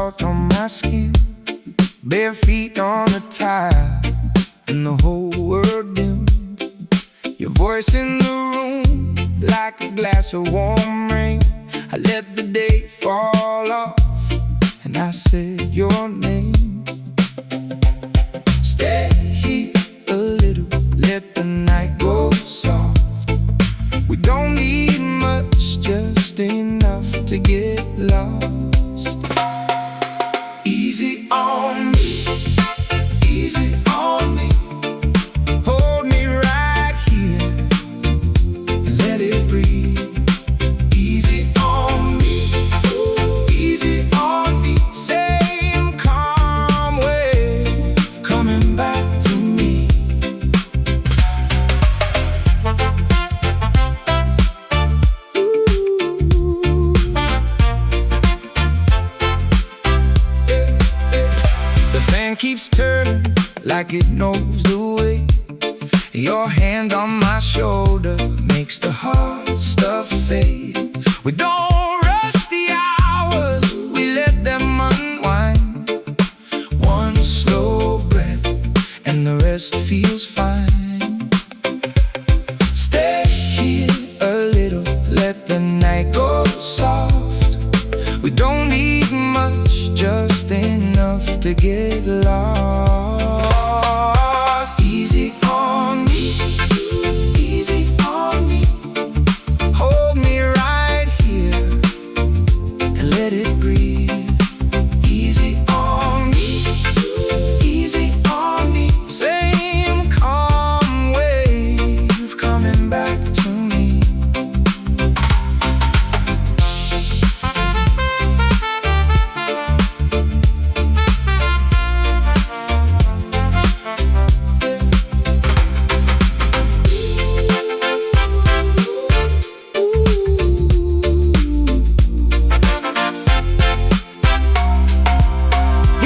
salt on my skin, bare feet on the tile, and the whole world dimmed. Your voice in the room, like a glass of warm rain. I let the day fall off, and I said your name. Stay here a little, let the night go soft. We don't need much, just enough to get lost. Easy on me, easy on me. Hold me right here and let it breathe. Easy on me, easy on me. Same calm wave coming back to me. The fan keeps turning like it knows the way. Your hand on my shoulder makes the hard stuff fade. We don't rush the hours, we let them unwind. One slow breath and the rest feels fine. Stay here a little, let the night go soft. We don't need much, just enough to get lost. Easy on me, easy on me. Hold me right here and let it breathe. Easy on me, easy on me. Same calm wave coming back to me.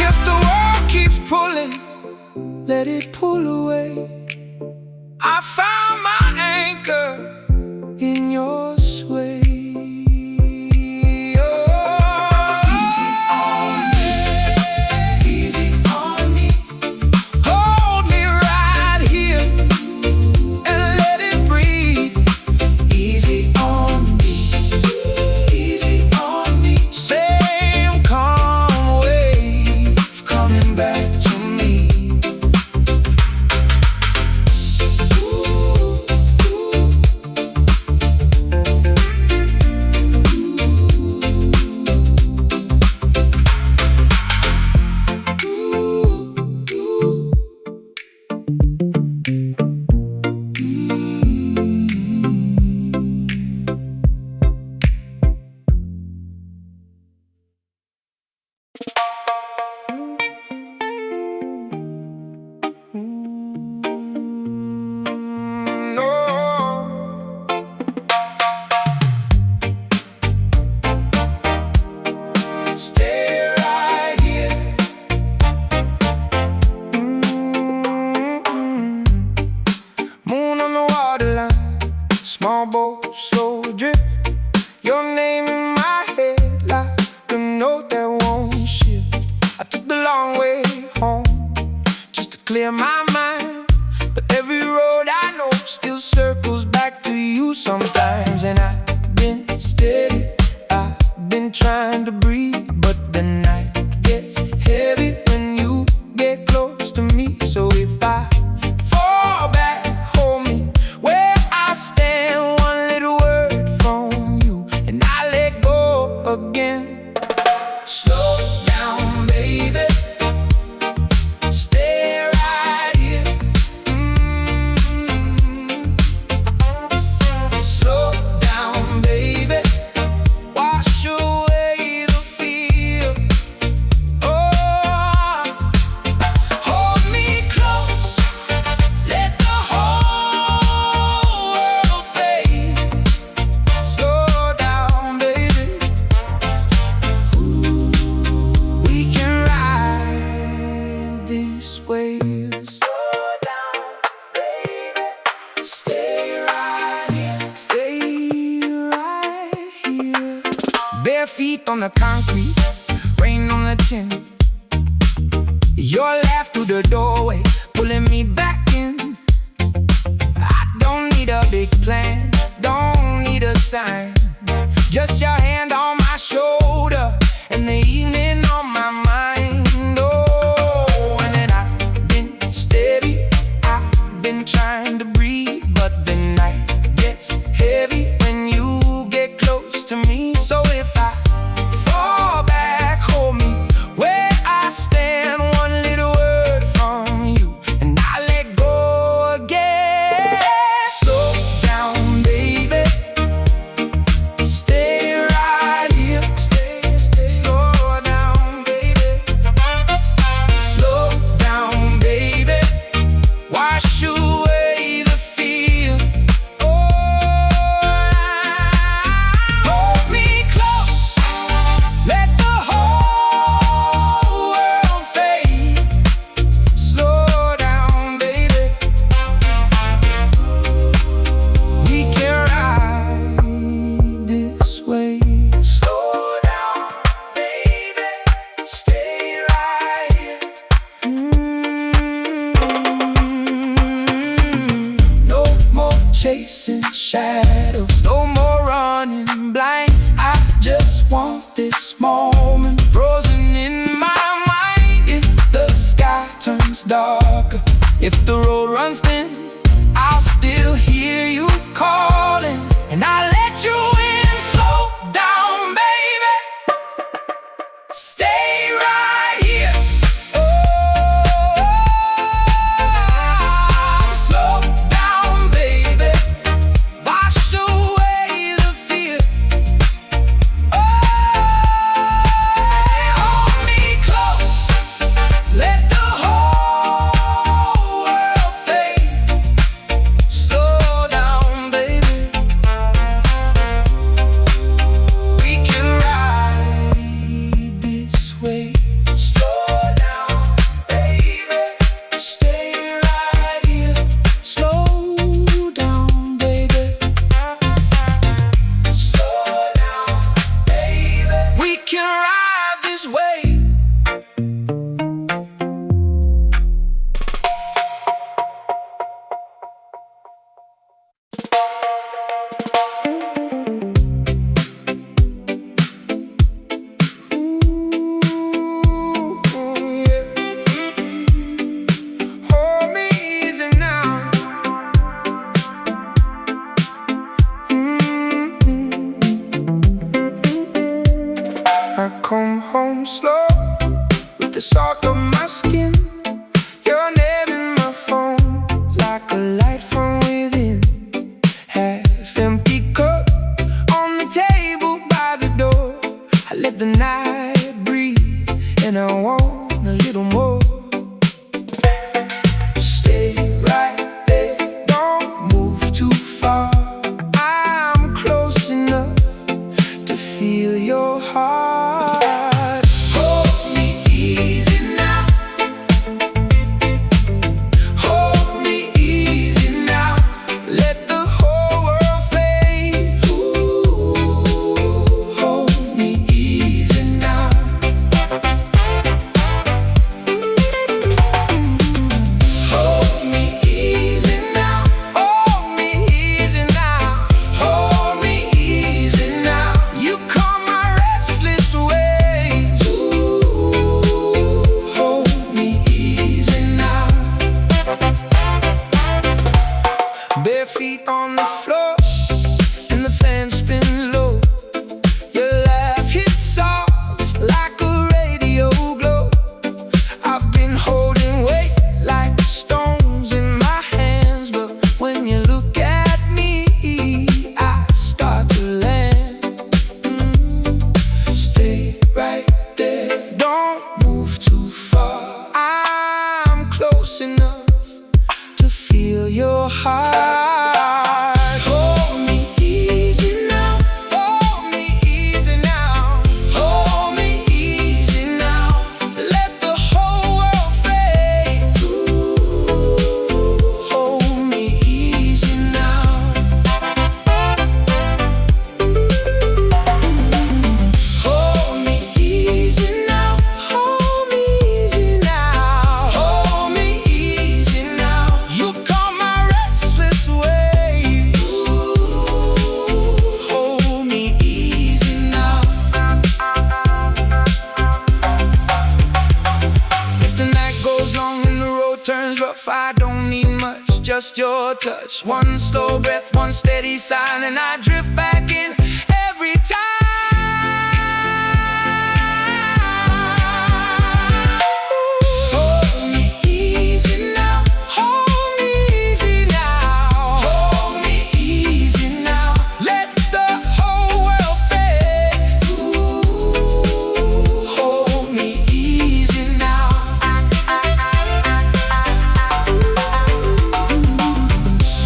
If the world keeps pulling, let it pull away. I found my anchor in your sway. Easy on me, easy on me. Hold me right here and let it breathe. Easy on me, easy on me. Same calm wave coming back to me. No. Stay right here. Moon on the waterline, small boat, slow drift. Your name in my head like a note that won't shift. I took the long way home just to clear my mind, but every road I know still circles back to you sometimes. And I've been steady, I've been trying to breathe, but the night gets heavy when you get close to me. So if I fall back, hold me where I stand. One little word from you and I let go again. Slow down, baby. Stay right here. Slow down, baby. Wash away the fear. Oh, hold me close. Let the whole world fade. Slow down, baby. We can ride these waves. Stay right here, stay right here. Bare feet on the concrete, rain on the tin. Your laugh through the doorway, pulling me back in. I don't need a big plan, don't need a sign. Just your hand on my shoulder and the evening on my mind. Oh, and then I've been steady, I've been trying to breathe, but the night gets heavy when you get close to me. So if I fall back, hold me where I stand. One little word from you and I let go again. Slow down, baby, stay right here. Slow down, baby, slow down, baby, wash away the fear. Oh, hold me close, let the whole world fade. Slow down, baby, we can ride this way. Slow down, baby, stay right here. No more chasing shadows, no more running blind. I just want this moment frozen in my mind. If the sky turns darker, if the road runs thin, I'll still hear you calling and I'll let you in. Slow down, baby, stay right here. Oh, slow down, baby, wash away the fear. Oh, hold me close, let the whole world fade. Slow down, baby, we can ride this way. Slow down, baby, stay right here. Slow down, baby, slow down, baby, we can ride this way. Hold me easy now. I come home slow with the salt on my skin. Your name in my phone, like a light from within. Half empty cup on the table by the door. I let the night breathe and I want a little more. Stay right there, don't move too far. I'm close enough to feel your heart. Hold me easy now, hold me easy now, let the whole world fade. Ooh, hold me easy now. Hold me easy now, hold me easy now, hold me easy now. You calm my restless ways. Ooh, hold me easy now. Bare feet on the floor and the fan spins low. Your laugh hits soft like a radio glow. I've been holding weight like stones in my hands, but when you look at me, I start to land. Stay right there, don't move too far. I'm close enough to feel your heart. Hold me easy now, hold me easy now, hold me easy now, let the whole world fade. Ooh, hold me easy now. Hold me easy now. just your touch. One slow breath, one steady sign, and I drift back in every time. Hold me easy now, hold me easy now, hold me easy now. Let the whole world fade. Ooh, hold me easy now.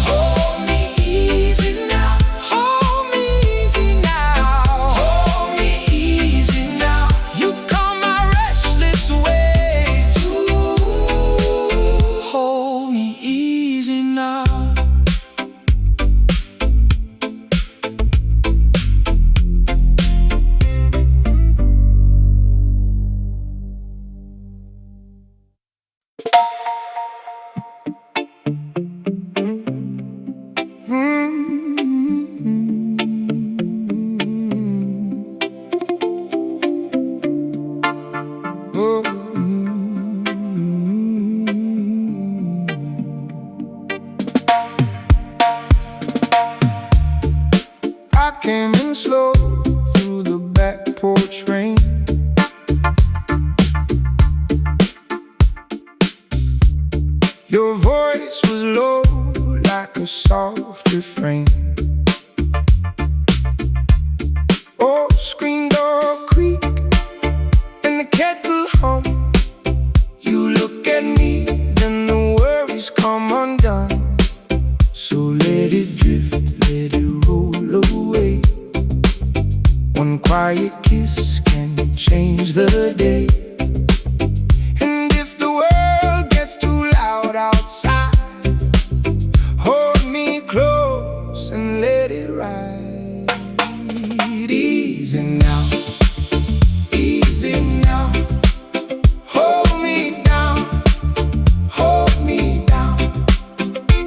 Hold me easy now, hold me easy now, hold me easy now. You calm my restless ways. Ooh, hold me easy now. I came in slow through the back porch rain. Your voice was low like a soft refrain. Oh, screen door creak and the kettle hum. You look at me, then the worries come undone. So let it drift, let it roll away. One quiet kiss can change the day. And if the world gets too loud outside, hold me close and let it ride. Easy now, easy now. Hold me down, hold me down.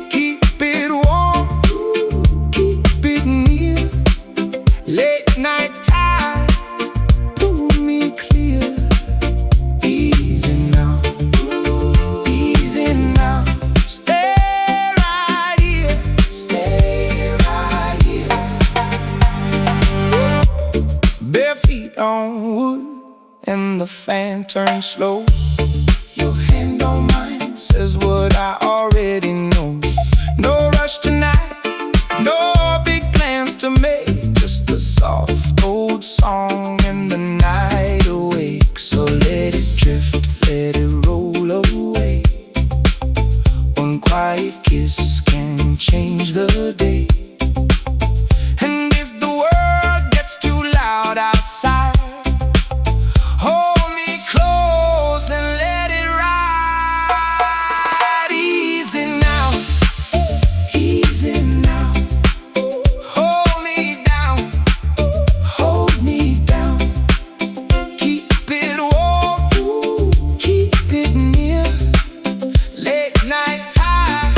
Keep it warm, keep it near. Late night tide, pull me clear. Easy now, easy now. Stay right here, stay right here. Bare feet on wood and the fan turns slow. Your hand on mine says what I already know. No rush tonight, no big plans to make. Just a soft old song and the night awake. So let it drift, let it roll away. One quiet kiss can change the day. And if the world gets too loud outside, hold me close and let it ride. Easy now, easy now. Hold me down, hold me down. Keep it warm, keep it near. Late night tide,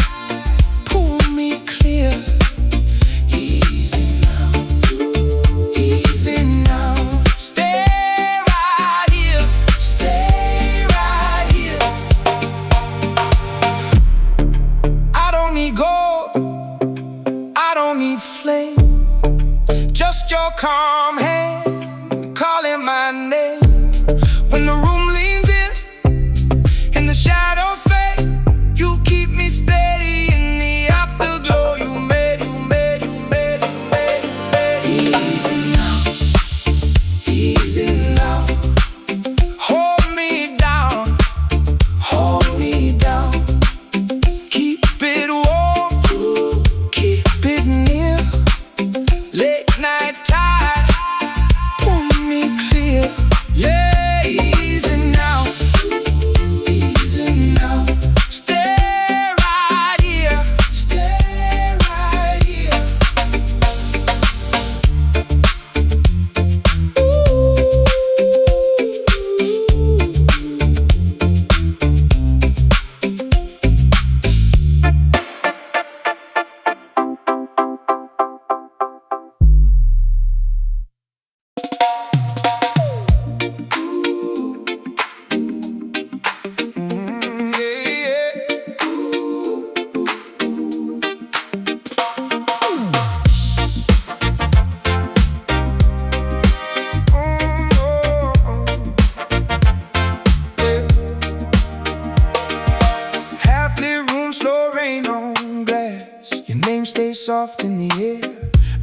pull me clear. Easy now, easy now. Stay right here, stay right here. I don't need gold, I don't need flame. Just your calm hand calling my name. When the room leans in and the shadows fade, you keep me steady in the afterglow. You made, you made, you made, you made, you made. Easy now, easy now. Hold me down, hold me down. Keep it warm, keep it near. Late night tide, dreams stay soft in the air.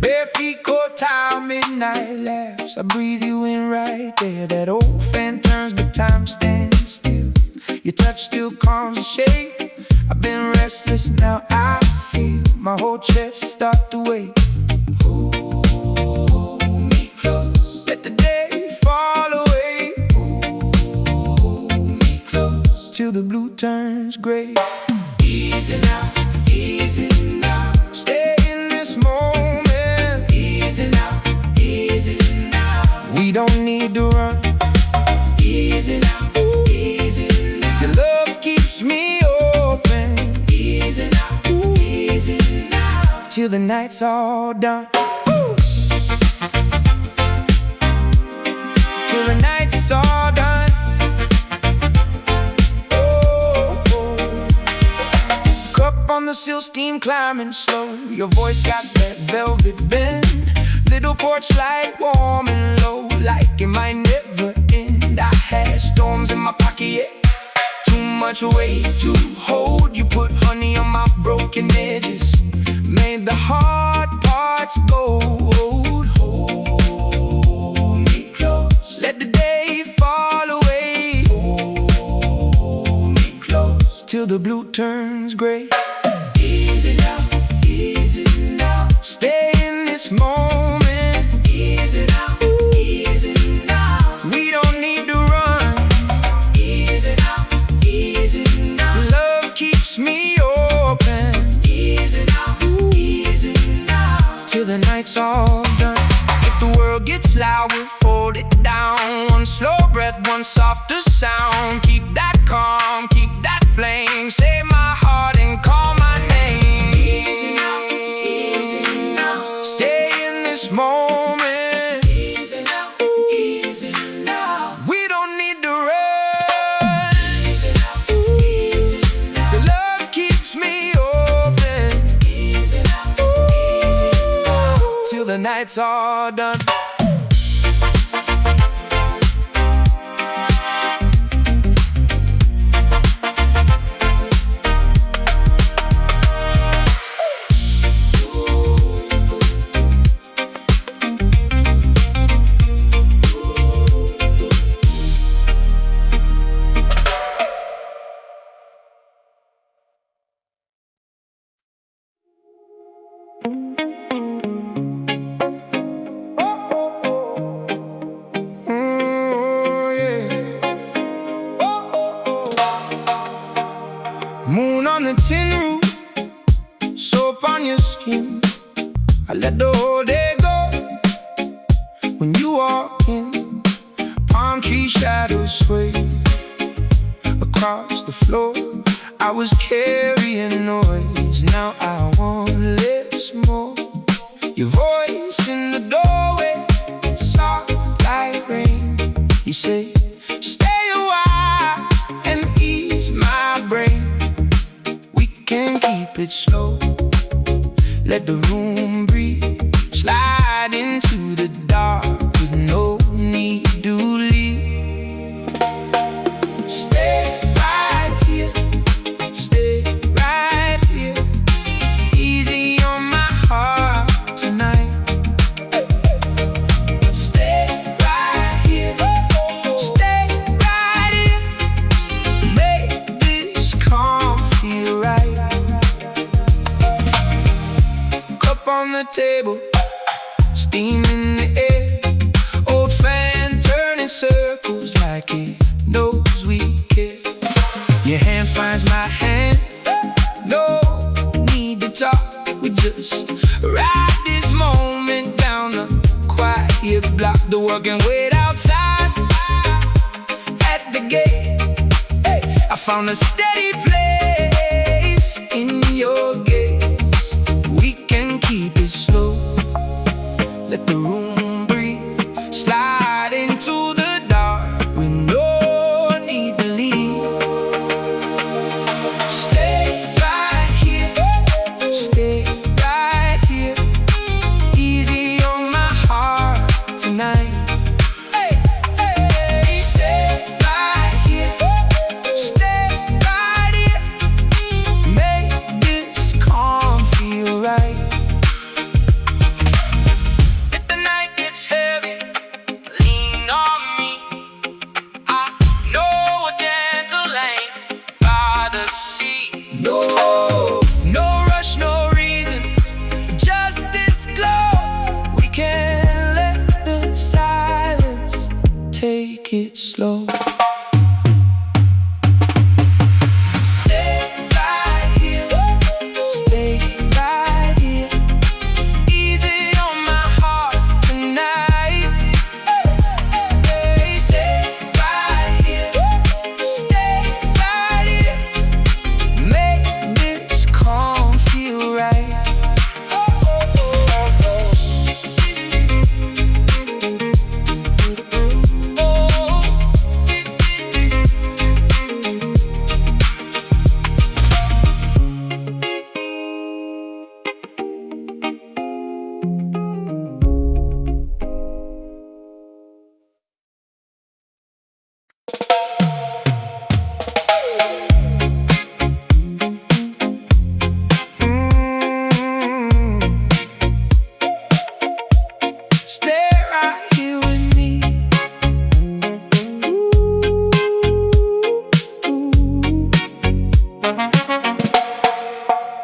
Bare feet caught tile, midnight laughs. I breathe you in right there. That old fan turns, but time stands still. Your touch still calms the shake. I've been restless, now I feel my whole chest start to wake. Hold me close, let the day fall away. Hold me close, till the blue turns gray. Easy now, easy now. Stay in this moment. Easy now, easy now. We don't need to run. Easy now, easy now. Your love keeps me open. Easy now, easy now. Till the night's all done. Till the night's all done. On the sill, steam climbing slow. Your voice got that velvet bend. Little porch light, warm and low, like it might never end. I had storms in my pocket, yeah. Too much weight to hold. You put honey on my broken edges, made the hard parts gold. Hold me close, let the day fall away. Hold me close, till the blue turns gray. Easy now, easy now. Stay in this moment. Easy now, easy now. We don't need to run. Easy now, easy now. Love keeps me open. Easy now, easy now. Till the night's all done. If the world gets loud, we'll fold it down. One slow breath, one softer sound. Keep that calm, keep that flame. Save my heart and call my name. Easy now, easy now. Stay in this moment. Easy now, easy now. We don't need to run. Easy now, easy now. Your love keeps me open. Easy now, easy now. Till the night's all done. Moon on the tin roof, soap on your skin. I let the whole day go when you walk in. Palm tree shadows sway across the floor. I was carrying noise, now I want less more. Your voice in the doorway, soft like rain. You say, stay a while and ease my brain. Can keep it slow, let the room breathe. Slide into the dark with no need to leave. Stay right here, stay right here. Easy on my heart tonight. Stay right here, stay right here. Make this calm feel right. On the table, steam in the air. Old fan turning circles like it knows we care. Your hand finds my hand, no need to talk. We just ride this moment down the quiet block. The world can wait outside at the gate. Hey, I found a steady place in your gaze. We can keep it slow, let the room breathe. Slide into the dark with no need to leave. Stay right here, stay right here. Easy on my heart tonight. Hey, hey, stay right here, stay right here.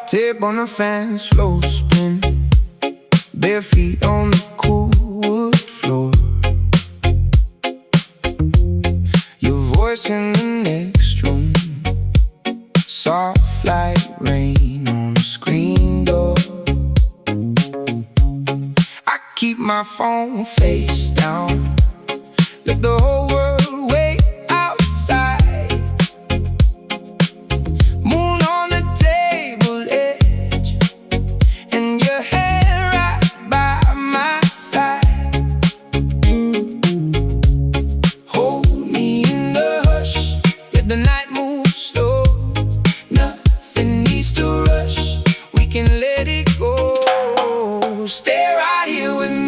Tip on the fan, slow spin, bare feet on the cool wood floor. Your voice in the next room, soft like rain on the screen door. I keep my phone face down, let the whole world wait outside. Moon on the table edge, and your hair right by my side. Hold me in the hush, let the night move slow. Nothing needs to rush, we can let it go. Stay right here with me.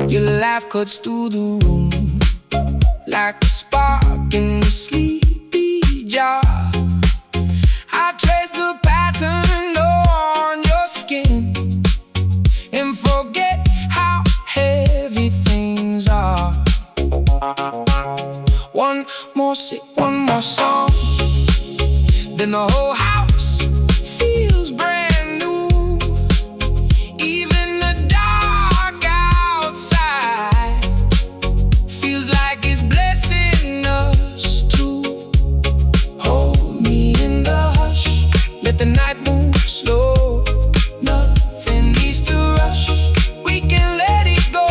Your laugh cuts through the room like a spark in the sleepy jar. I trace the pattern on your skin and forget how heavy things are. One more sip, one more song, then the whole house feels brand new. Even the dark outside feels like it's blessing us too. Hold me in the hush, let the night move slow. Nothing needs to rush, we can let it go.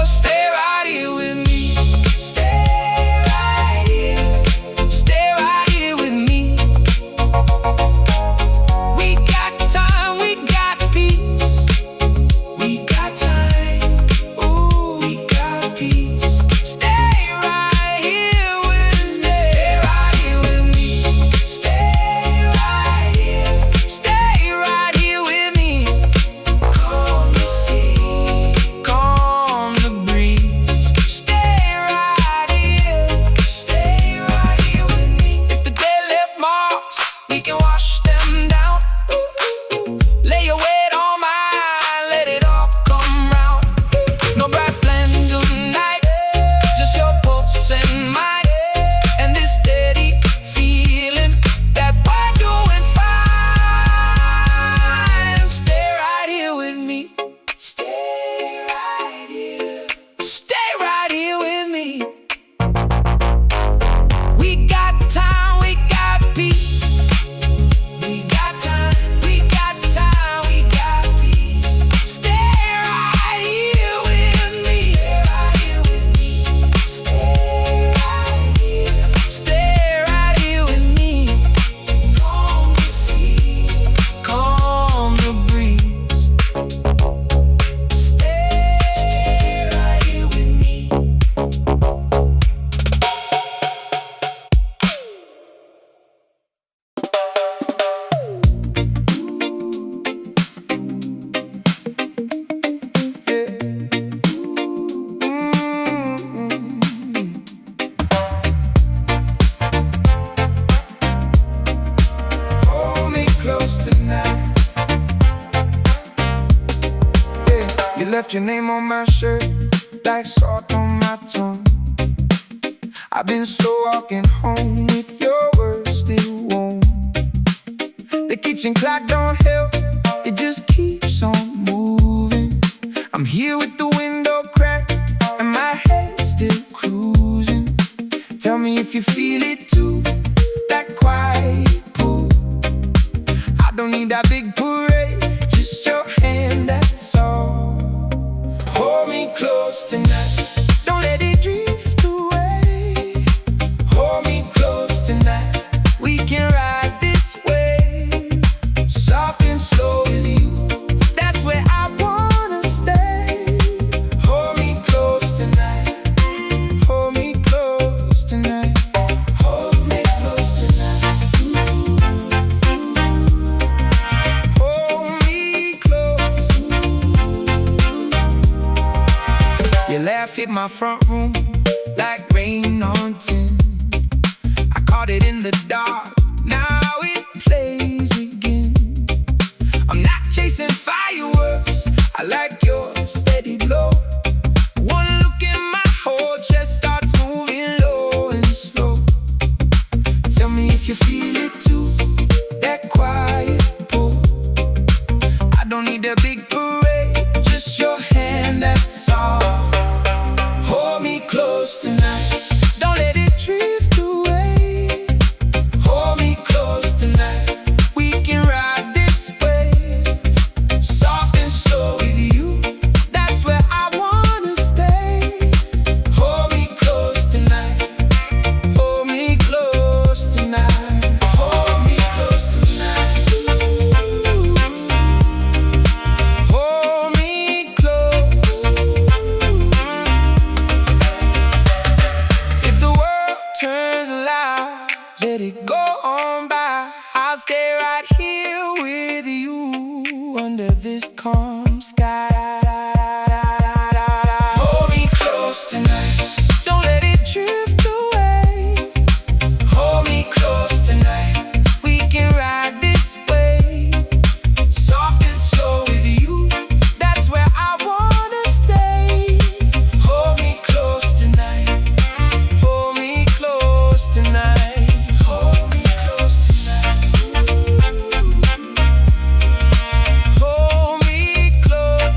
Stay right here with me. Stay right here. Stay right here with me. We got time, we got peace. We got time, ooh, we got peace. Stay right here with me. Stay right here with me. Stay right here. Stay right here with me. Calm the sea, calm the breeze. Stay right here. Stay right here with me. If the day left marks, we can wash them down. Lay your weight on mine, let it all come round. No bright plans tonight, just your pulse and mine, and this steady feeling that we're doing fine. Stay right here with me. Stay right here. Stay right here with me. We got time, we got peace. We got time, we got time, we got peace. Stay right here with me. Stay right here with me. Stay right here. Stay right here with me. Calm the sea, calm the breeze. Stay right here with me. Hold me close tonight. Yeah, you left your name on my shirt, like salt on my tongue. I've been slow walking home with your words still warm. The kitchen clock don't help, it just keeps on moving. I'm here with the window cracked and my head still cruising. Tell me if you feel it too, that quiet pull. I don't need that big parade, just your hand, that's all. Hold me close tonight, don't let it drift away. Hold me close tonight, we can ride this wave. Soft and slow with you, that's where I wanna stay. Hold me close tonight, hold me close. my front room like rain on tin. I caught it in the dark, now it plays again. I'm not chasing fireworks, I like your steady glow. One look in my whole chest starts moving low and slow. Tell me if you feel it too, that quiet pull. I don't need a big parade, just your hand, that's all. Hold me close tonight, don't let it drift away. Hold me close tonight, we can ride this wave. Soft and slow with you, that's where I wanna stay. Hold me close tonight, hold me close tonight, hold me close tonight. Hold me close. If the world turns loud, let it go on by. I'll stay right here with you under this calm sky. Hold me close tonight, don't let it drift away. Hold me close tonight, we can ride this wave. Soft and slow with you, that's where I wanna stay. Hold me close tonight, hold me close tonight, hold me close tonight, hold me close.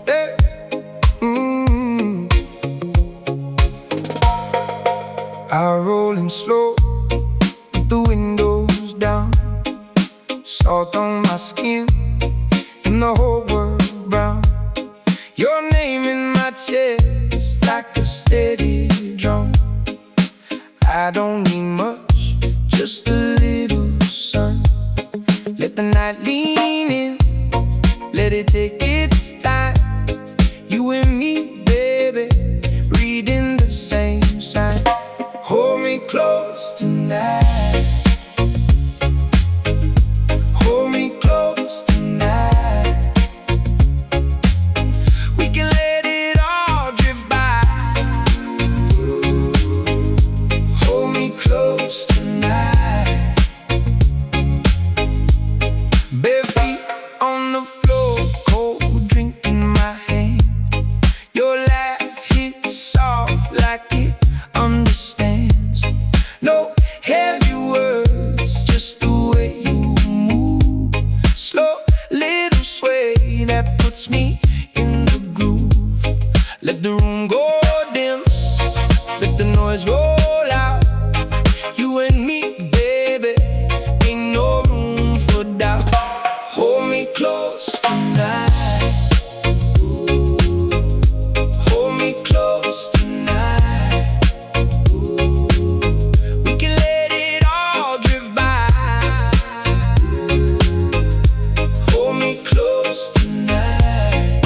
Hey. I'm rolling slow with the windows down. Salt on my skin and the whole world brown. Your name in my chest like a steady drum. I don't need much, just a little sun. Let the night lean in, let it take its time. You and me, baby, reading the same sign. Hold me close tonight, hold me close tonight. We can let it all drift by. Hold me close tonight. Bare feet on the floor, cold drink in my hand. Your laugh hits soft like it understands. No heavy words, just the way you move. Slow little sway that puts me in the groove. Let the room go dim, let the noise roll out. You and me, baby, ain't no room for doubt. Hold me close tonight, hold me close tonight. We can let it all drift by. Hold me close tonight.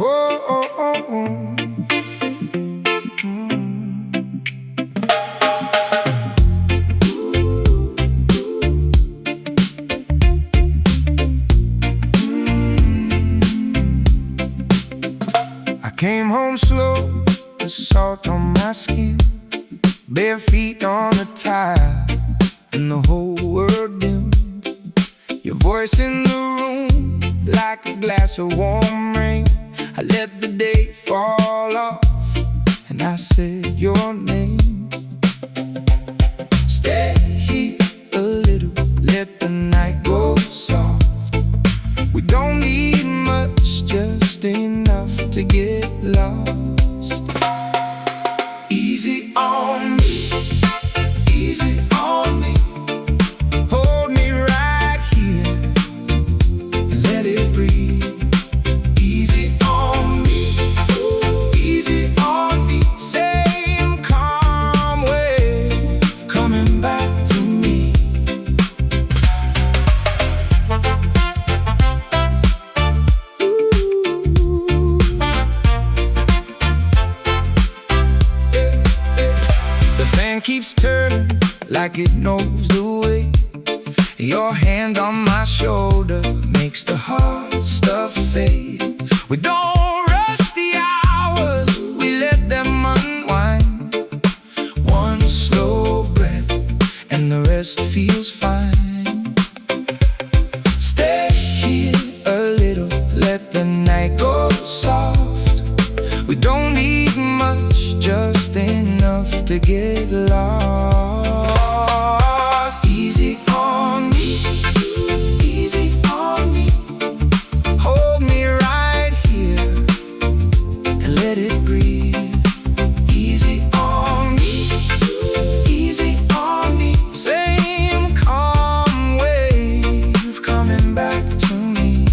Whoa, oh, oh, oh. I came home slow, the salt on my skin, bare feet on the tile, and the whole world dimmed. Your voice in the room, like a glass of warm rain. I let the day fall off, and I said your name. Stay here a little, let the night go soft. We don't need much, just enough to get lost. Easy on me, easy on me. Hold me right here and let it breathe. Easy on me, easy on me. Same calm wave coming back to me. The fan keeps turning like it knows the way. Your hand on my shoulder makes the hard stuff fade. We don't rush the hours, we let them unwind. One slow breath and the rest feels fine. Stay here a little, let the night go soft. We don't need much, just enough to get lost. Easy on me, easy on me. Hold me right here and let it breathe. Easy on me, easy on me. Same calm wave coming back to me.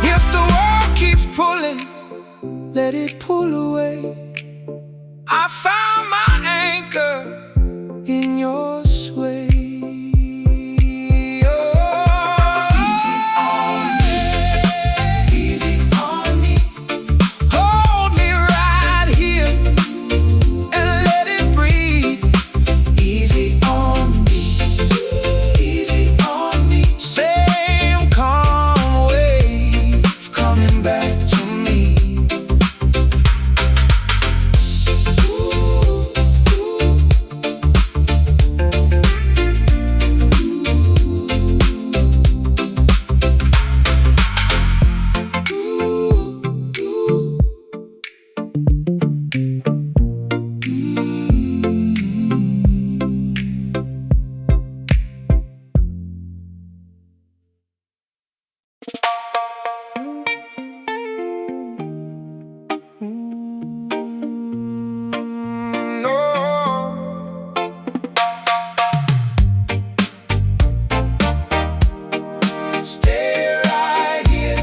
If the world keeps pulling, let it pull away. I found my anchor in your sway. Oh, easy on me, easy on me. Hold me right here and let it breathe. Easy on me, easy on me. Same calm wave coming back to me. No. Stay right here.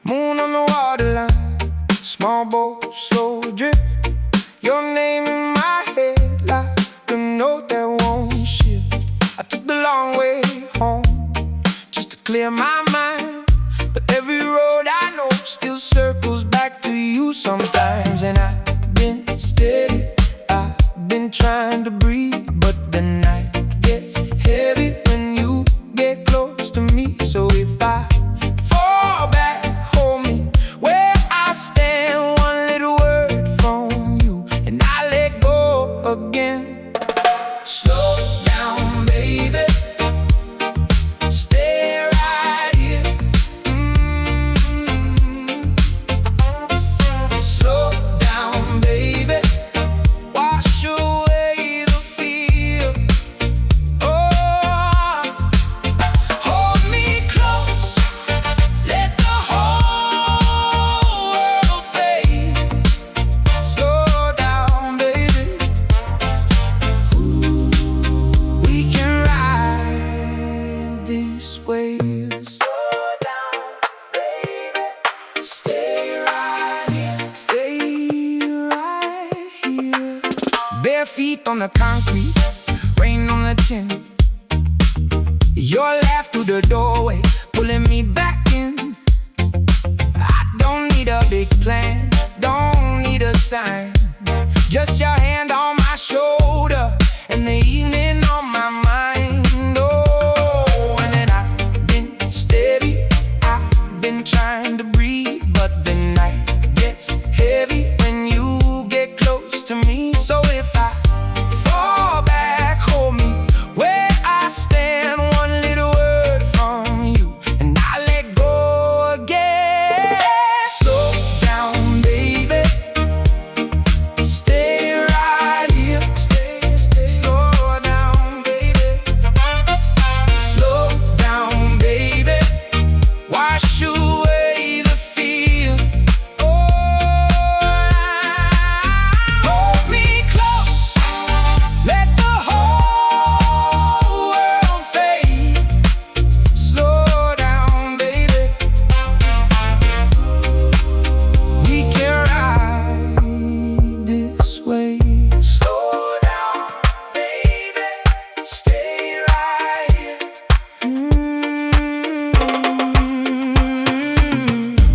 Moon on the waterline, small boat, slow drift. Your name in my head like a note that won't shift. I took the long way home just to clear my mind, but every road I know still circles back to you sometimes. And I've been steady, I've been trying to breathe, but the night gets heavy when you get close to me. So if I fall back, hold me where I stand. One little word from you and I let go again. Slow down, baby. Stay right here. bare feet on the concrete, rain on the tin. Your laugh through the doorway, pulling me back in. I don't need a big plan, don't need a sign. Just your hand on my shoulder and the evening on my mind. Oh, and then I've been steady, I've been trying to breathe, but the night gets heavy when you get close to me. So if I fall back, hold me where I stand. One little word from you and I let go again. Slow down, baby, stay right here. Slow down, baby, slow down, baby, wash away the fear. Hold me close, let the whole world fade. Slow down, baby, we can ride this way. Slow down, baby, stay right here.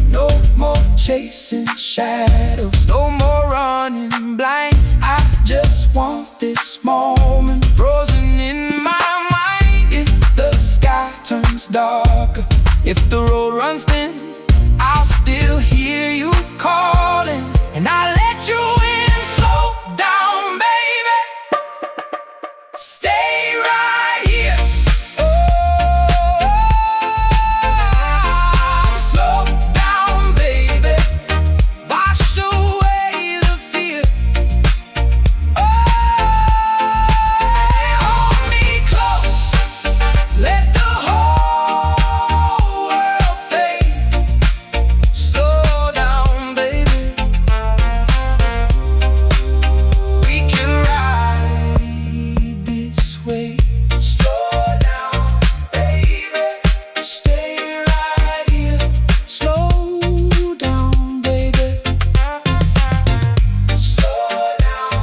No more chasing shadows, no more running blind. I just want this moment frozen in my mind. If the sky turns darker, if the road runs thin, I'll still hear you calling and I'll let you in. Slow down, baby, stay right here. Slow down, baby, wash away the fear. Hold me close, let the whole world fade. Slow down, baby, we can ride this way. Slow down, baby, stay right here. Slow down, baby, slow down,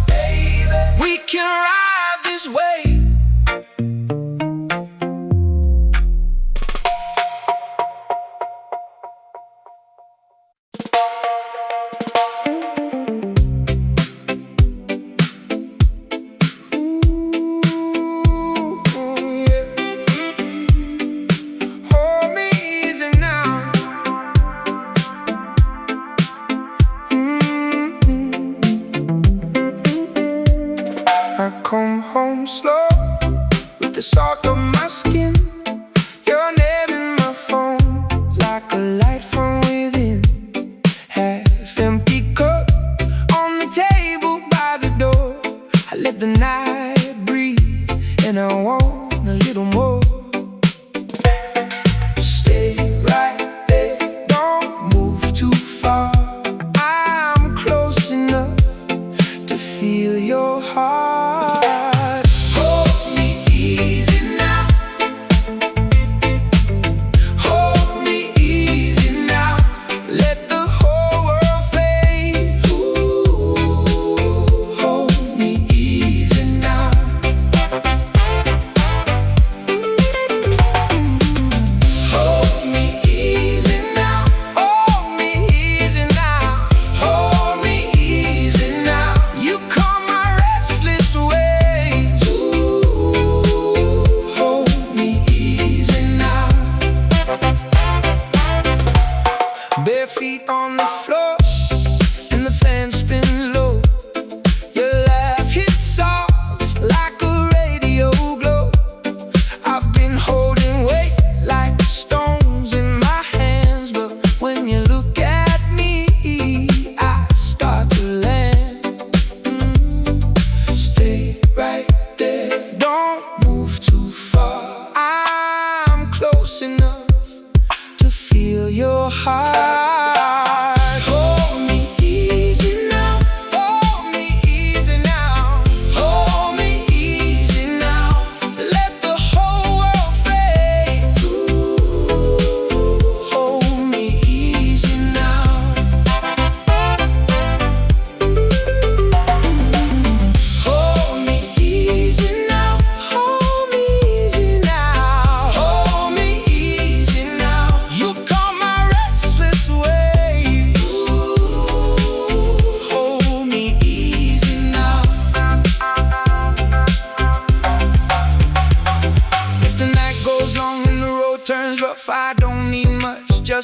baby, we can ride this way. Hold me easy now. I come home slow with the salt of my skin. Your name in my phone, like a light from within. Half empty cup on the table by the door. I let the night breathe and I want a little more. Stay right there, don't move too far. I'm close enough to feel your heart. Hold me easy now. Hold me easy now. Let the whole world fade. Ooh, hold me easy now. Hold me easy now. Hold me easy now. Hold me easy now. You calm my restless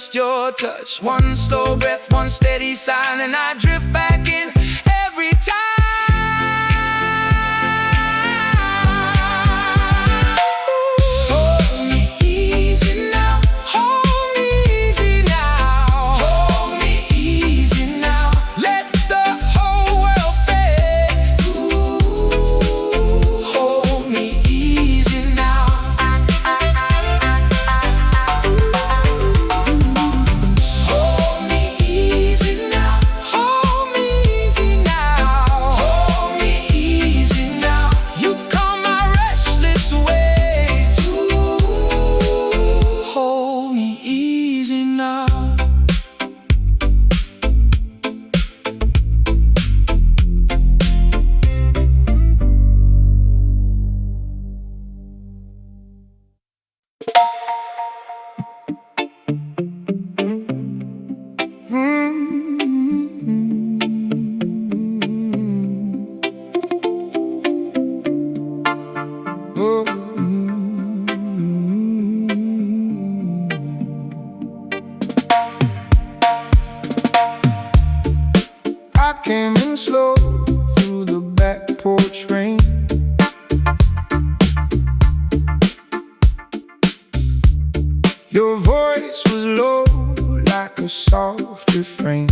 just your touch. One slow breath, one steady sign, and I drift back in every time. Hold me easy now, hold me easy now, hold me easy now. Let the whole world fade. Ooh, hold me easy now. Hold me easy now, hold me easy now, hold me easy now. You calm my restless ways. Ooh, hold me easy now. I came in slow through the back porch rain. Your voice was low like a soft refrain.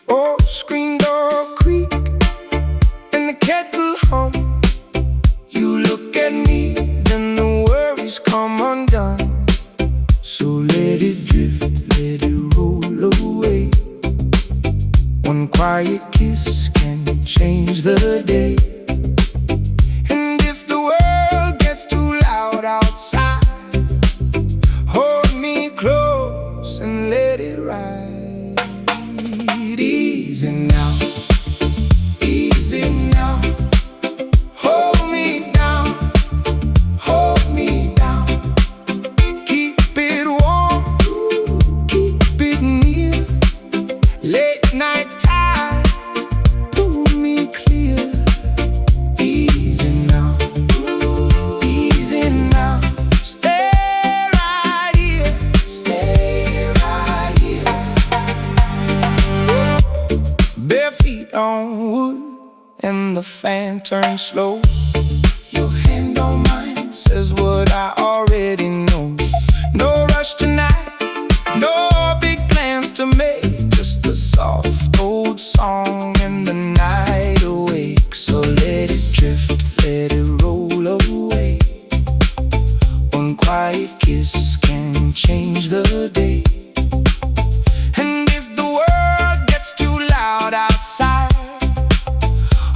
Oh, screen door creak and the kettle hum. You look at me, then the worries come undone. So let it drift, let it roll away. One quiet kiss can change the day. And if the world gets too loud outside, hold me close and let it ride. Easy now, easy now. Hold me down, hold me down. Keep it warm, keep it near. Late night tide, pull me clear. Easy now, easy now. Stay right here, stay right here. Bare feet on wood and the fan turns slow. Your hand on mine says what I already know. No rush tonight, no big plans to make. Just a soft old song and the night awake. So let it drift, let it roll away. One quiet kiss can change the day. And if the world gets too loud outside,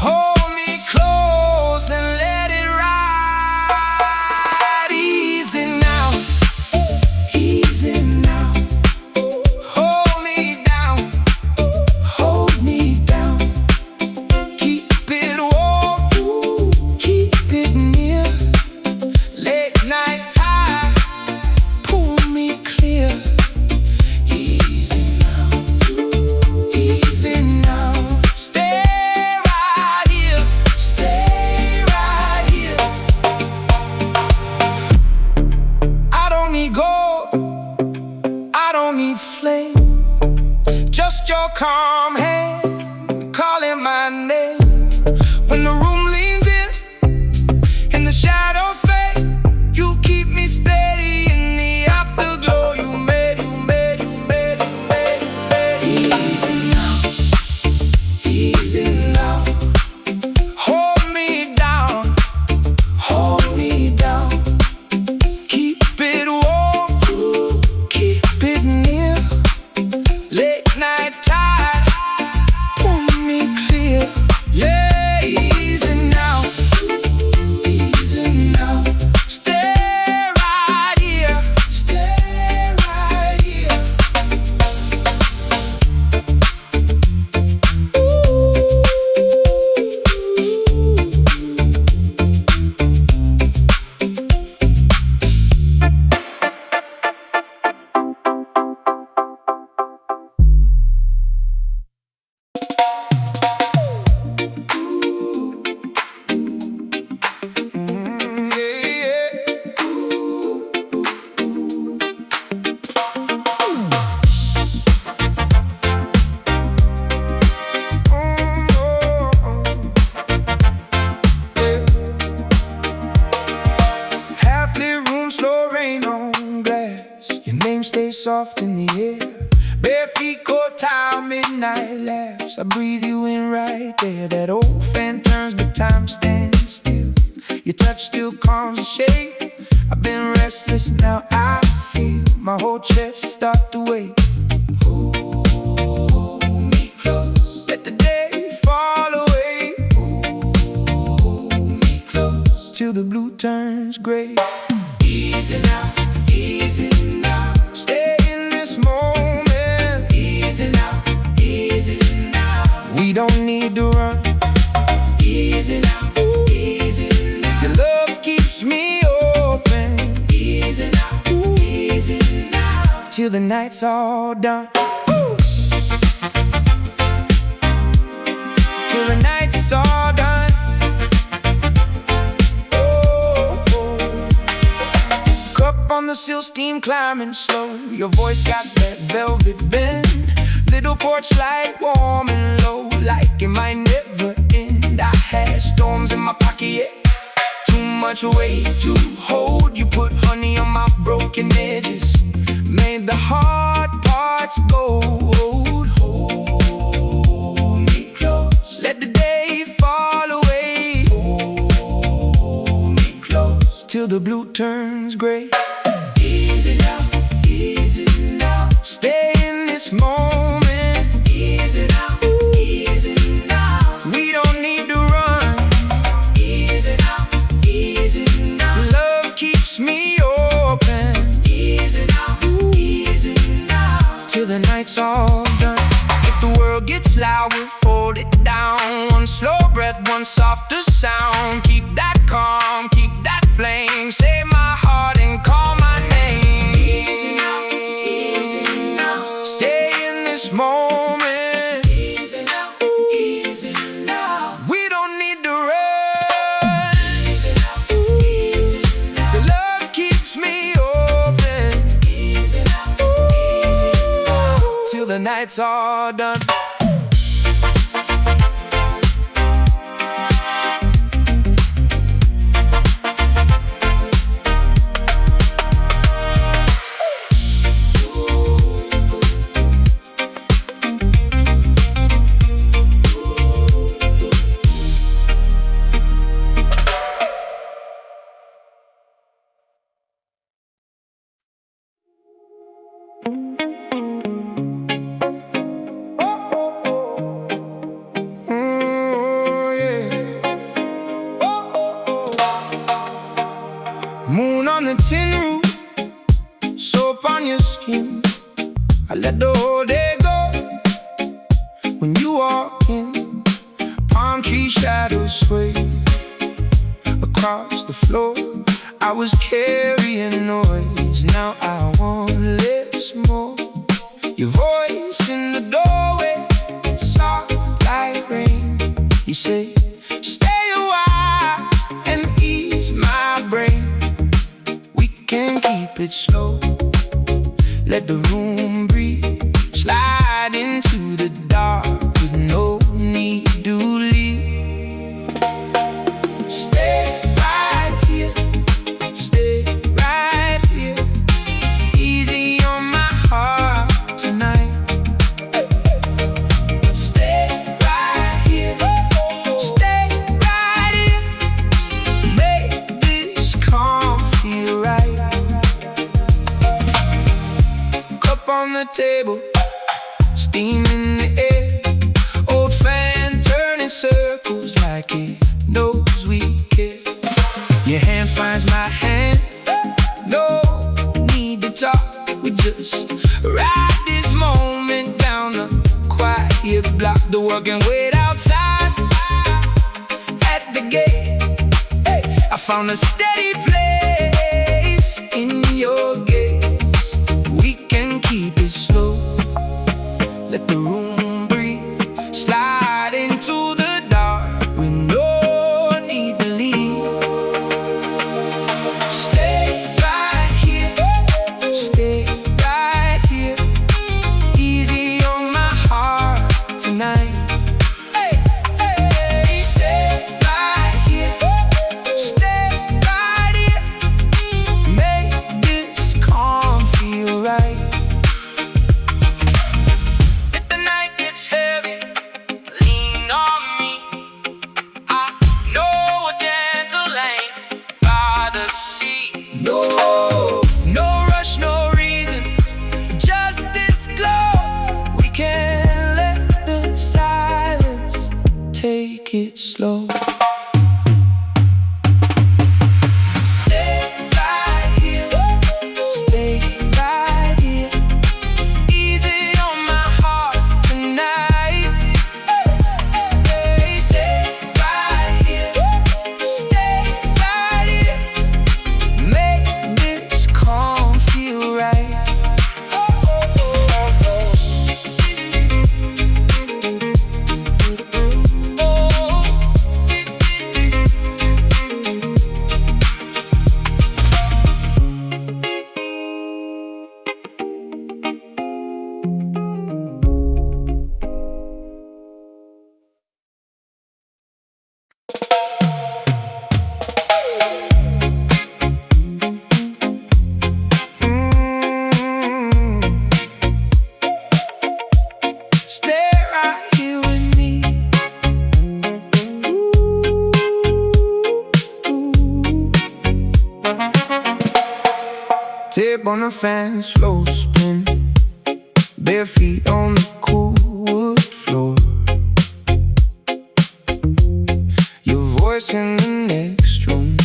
hold me close and let it ride. Easy now, easy now. Hold me down, hold me down. Keep it warm, keep it near. Late night tide, pull me clear. Easy now, easy now. Stay right here, stay right here. I don't need gold, I don't need flame. Just your calm hand calling my name. When the room leans in and the shadows fade, you keep me steady in the afterglow. You made, you made, you made, you made, you made. Easy now, easy now. Hold me down, hold me down. Keep it warm, keep it near. Late night tide, soft in the air. Bare feet caught tile, midnight laughs. I breathe you in right there. That old fan turns, but time stands still. Your touch still calms the shake. I've been restless, now I feel my whole chest start to wake. Hold me close, let the day fall away. Hold me close, till the blue turns gray. Easy now, easy now. Stay in this moment. Easy now, easy now. We don't need to run. Easy now, easy now. Your love keeps me open. Easy now, easy now. Till the night's all done. Till the night's all done. On the sill, steam climbing slow. Your voice got that velvet bend. Little porch light, warm and low, like it might never end. I had storms in my pocket, yeah. Too much weight to hold. You put honey on my broken edges, made the hard parts gold. Hold me close, let the day fall away. Hold me close, till the blue turns gray. Easy now, easy now. Stay in this moment. Easy now, easy now. We don't need to run. Easy now, easy now. Love keeps me open. Easy now, easy now. Till the night's all done. If the world gets loud, we'll fold it down. One slow breath, one softer sound. Keep that calm, keep that flame. Save my heart and call my name. Moment. Easy now, easy now. We don't need to run. Easy now, easy now. Your love keeps me open. Easy now, easy now. Till the night's all done. Moon on the tin roof, soap on your skin. I let the whole day go when you walk in. Palm tree shadows sway across the floor. I was carrying noise, now I want less more. Your voice in the doorway, soft like rain. You say, stay a while and ease my brain. Can keep it slow, let the room breathe. Slide into the dark with no need to leave. Stay right here, stay right here. Easy on my heart tonight. Stay right here, stay right here. Make this calm feel right. On the table, steam in the air. Old fan turning circles like it knows we care. Your hand finds my hand, no need to talk. We just ride this moment down the quiet block. The work and wait outside at the gate. Hey, I found a steady place in your gaze. We can keep it slow, let the room breathe. Slide into the dark with no need to leave. Stay right here, stay right here. Easy on my heart tonight. Hey, hey. Stay right here, stay right here. Make this it slow. Tip on the fan, slow spin, bare feet on the cool wood floor. Your voice in the next room,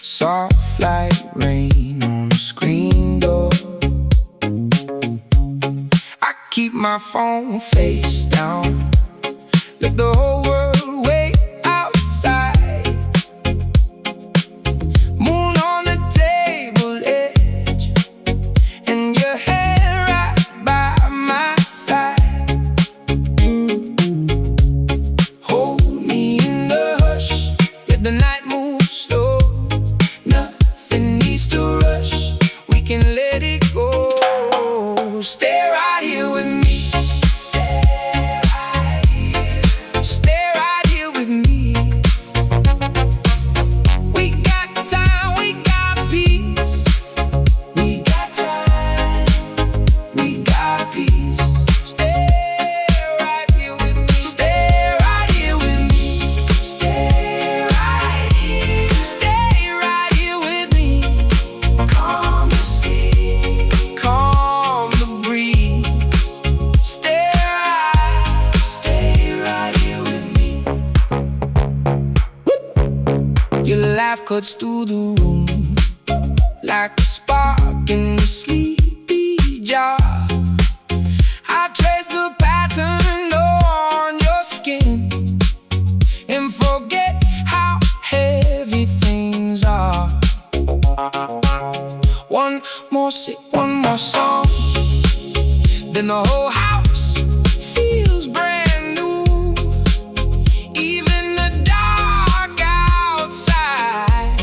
soft like rain on a screen door. I keep my phone face down, let the whole world wait outside. Moon on the table edge, and your hair right by my side. Hold me in the hush, let the night move slow. Nothing needs to rush, we can let it go. Stay right here with me. Your laugh cuts through the room like a spark in the sleepy jar. I trace the pattern on your skin and forget how heavy things are. One more sip, one more song, then the whole house feels brand new. Even the dark outside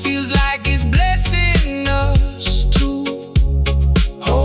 feels like it's blessing us too. Oh,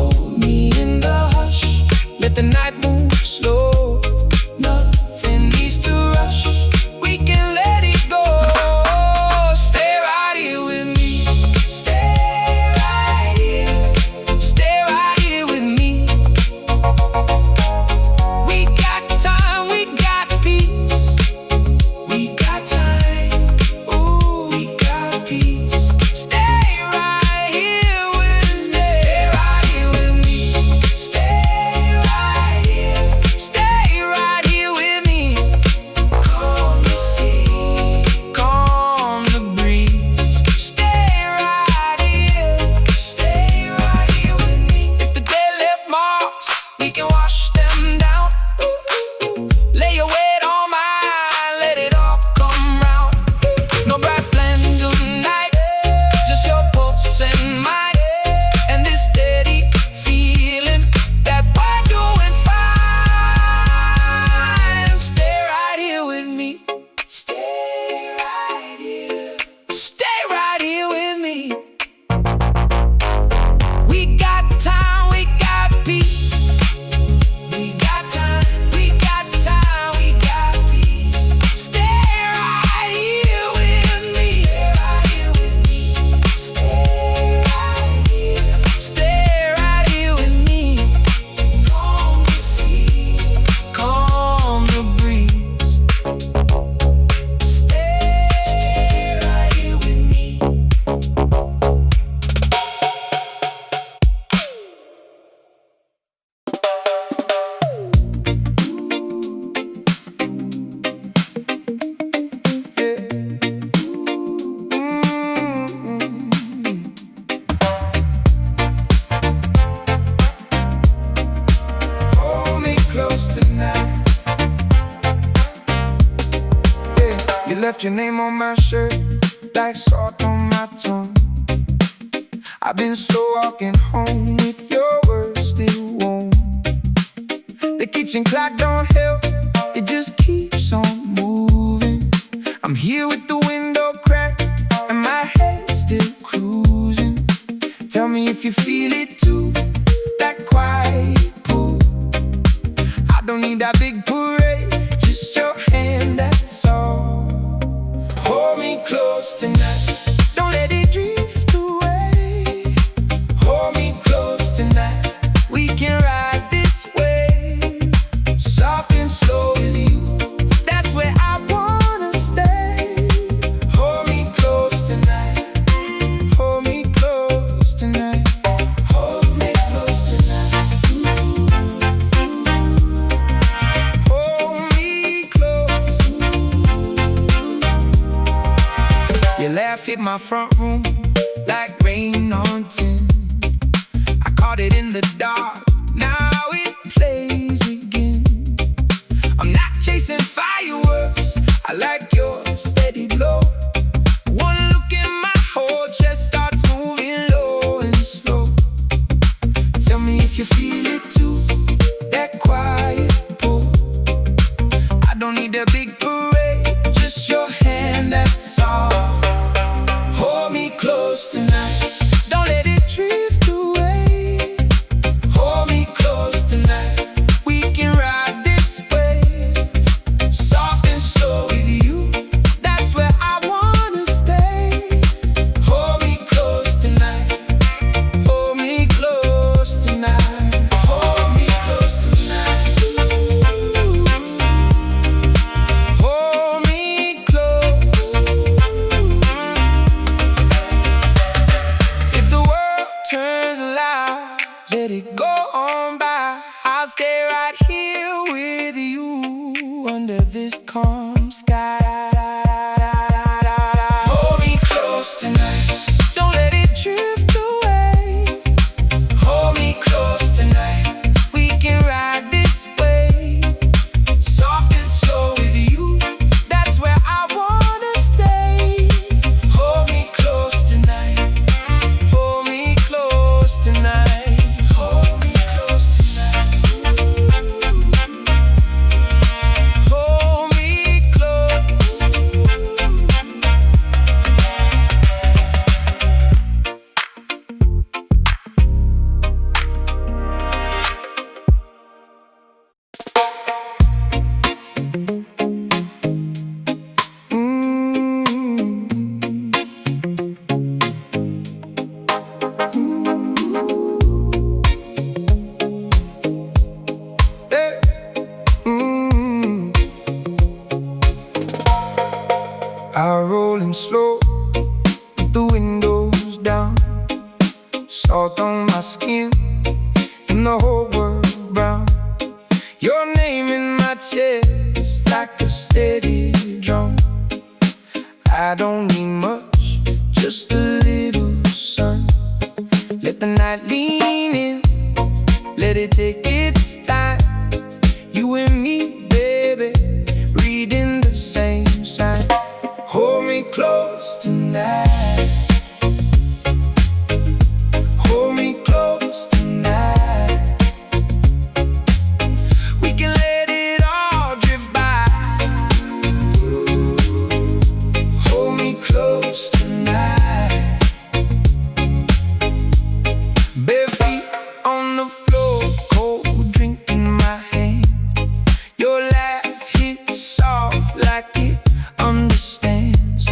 left your name on my shirt, like salt on my tongue. I've been slow walking home with your words still warm. The kitchen clock don't help, it just keeps on moving. I'm here with the window cracked and my head still cruising. Tell me if you feel it too, that quiet pull. I don't need that big parade, just your hand, that's all. Hold me close tonight, don't let it drift away. Hold me close tonight, we can ride this wave. Soft and slow with you, that's where I wanna stay. Hold me close tonight, hold me close tonight, hold me close tonight. Hold me close. Your laugh hit my front room like rain on tin. I caught it in the dark, now it plays again. I'm not chasing fireworks, I like your steady glow. One look in my whole chest starts moving low and slow. Tell me if you feel it too, that quiet pull. I don't need a big parade, just your hand, that's all. Hold me close tonight, don't let it drift away. Hold me close tonight, we can ride this wave. Soft and slow with you, that's where I wanna stay. Hold me close tonight, hold me close tonight, hold me close tonight. Hold me close. If the world turns loud, let it go on by. I'll stay right here with you under this calm sky. Hold me close tonight, don't let it drift away. Hold me close tonight, we can ride this wave. Soft and slow with you, that's where I wanna stay. Hold me close tonight, hold me close tonight, hold me close tonight. Hold me close. Hey. I rollin' slow with the windows down. Salt on my skin and the whole world brown. Your name in my chest like a steady drum. I don't need much, just a little sun. Let the night lean in, let it take its time. You and me, baby, reading the same sign. Hold me close tonight, hold me close tonight. We can let it all drift by. Hold me close tonight. Bare feet on the floor, cold drink in my hand. Your laugh hits soft like it understands.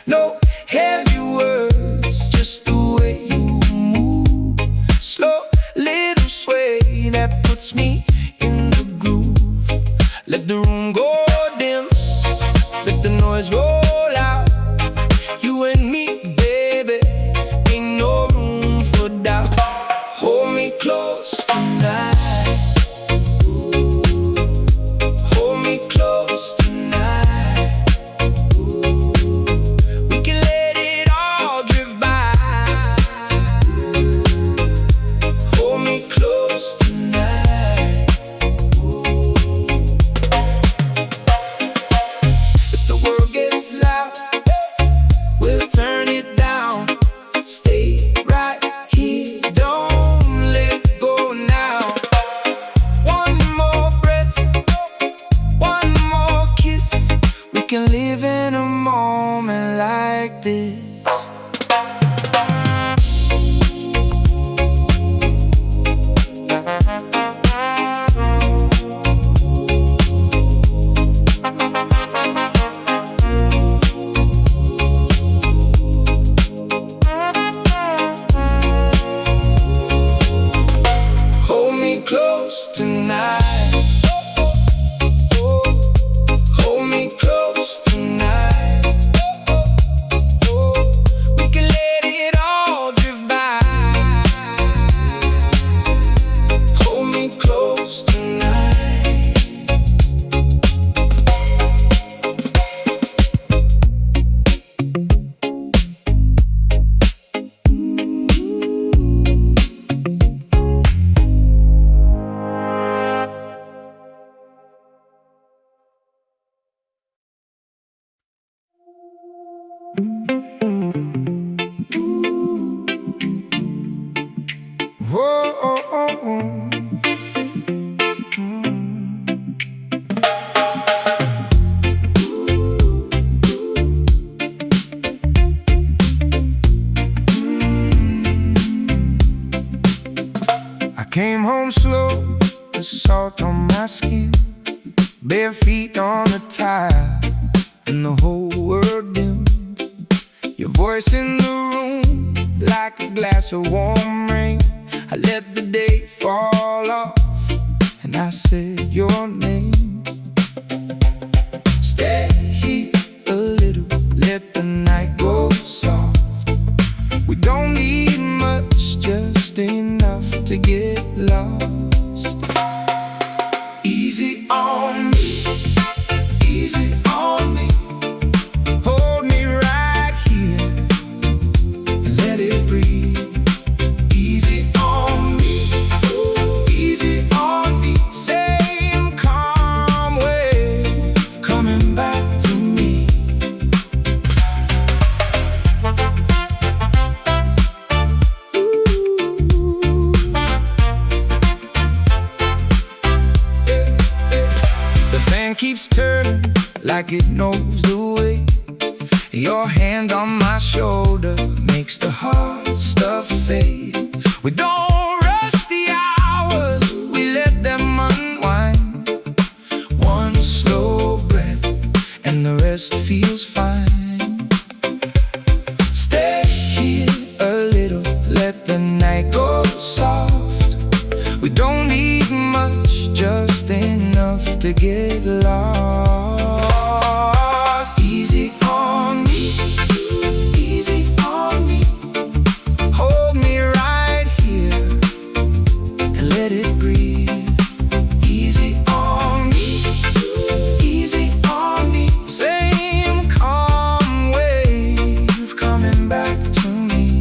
No heavy words, just the way you move. Slow little sway that puts me in the groove. Let the room go dim, let the noise roll out. You and me, baby, ain't no room for doubt. Hold me close tonight. Hold me close tonight. We can let it all drift by. Hold me close tonight. If the world gets can live in a moment like this. Hold me close tonight. Whoa, oh, oh, oh. I came home slow, the salt on my skin, bare feet on the tile, and the whole world dimmed. Your voice in the room, like a glass of warm rain. I let the day fall off, and I said your name. Stay here a little, let the night go soft. We don't need much, just enough to get lost. Easy on me, easy on me. Hold me right here and let it breathe. Easy on me, easy on me. Same calm wave coming back to me. The fan keeps turning like it knows the way. Your hand on my shoulder makes the hard stuff fade. We don't rush the hours, we let them unwind. One slow breath and the rest feels fine. Stay here a little, let the night go soft. We don't need much, just enough to get lost. Easy on me, easy on me. Hold me right here and let it breathe. Easy on me, easy on me. Same calm wave coming back to me.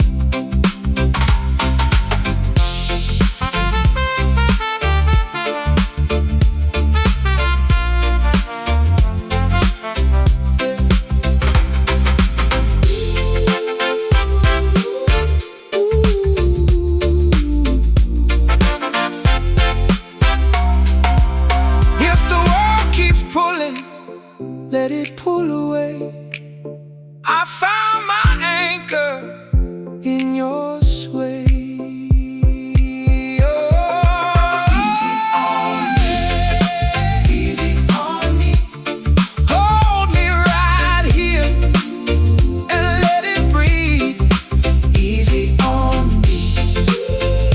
If the world keeps pulling, let it pull away. I found my anchor in your sway. Easy on me, easy on me. Hold me right here and let it breathe. Easy on me,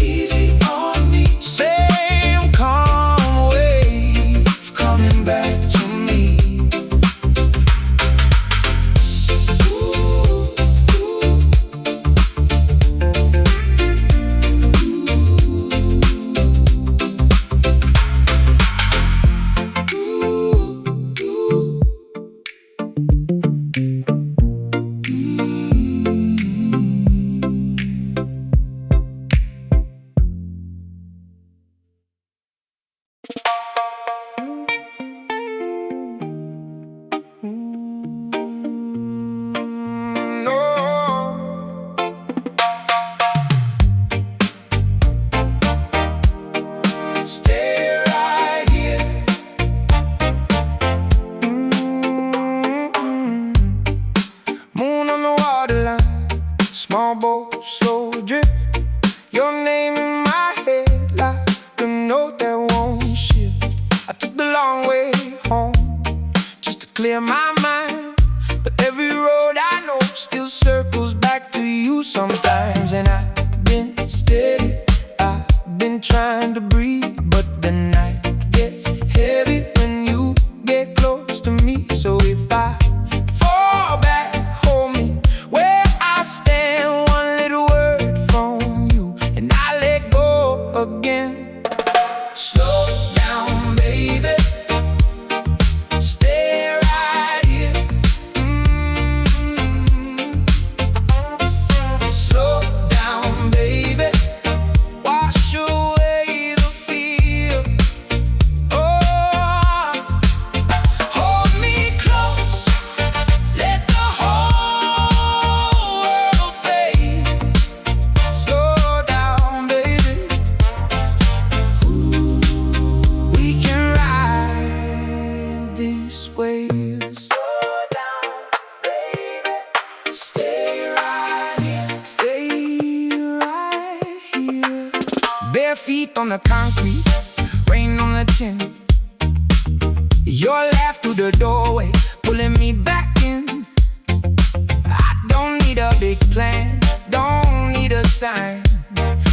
easy on me. Same calm wave coming back to me. Ooh. clear my mind. But every road I know still circles back to you sometimes. And I've been steady, I've been trying to breathe, but the night gets heavy when you get close to me. So if I fall back, hold me where I stand. One little word from you and I let go again. Slow down, baby, stay right here. Slow down, baby, wash away the fear. Oh, hold me close, let the whole world fade. Slow down, baby, we can ride these waves. Slow down, baby, stay right here, stay right here. Bare feet on the concrete, rain on the tin. Your laugh through the doorway, pulling me back in. I don't need a big plan, don't need a sign.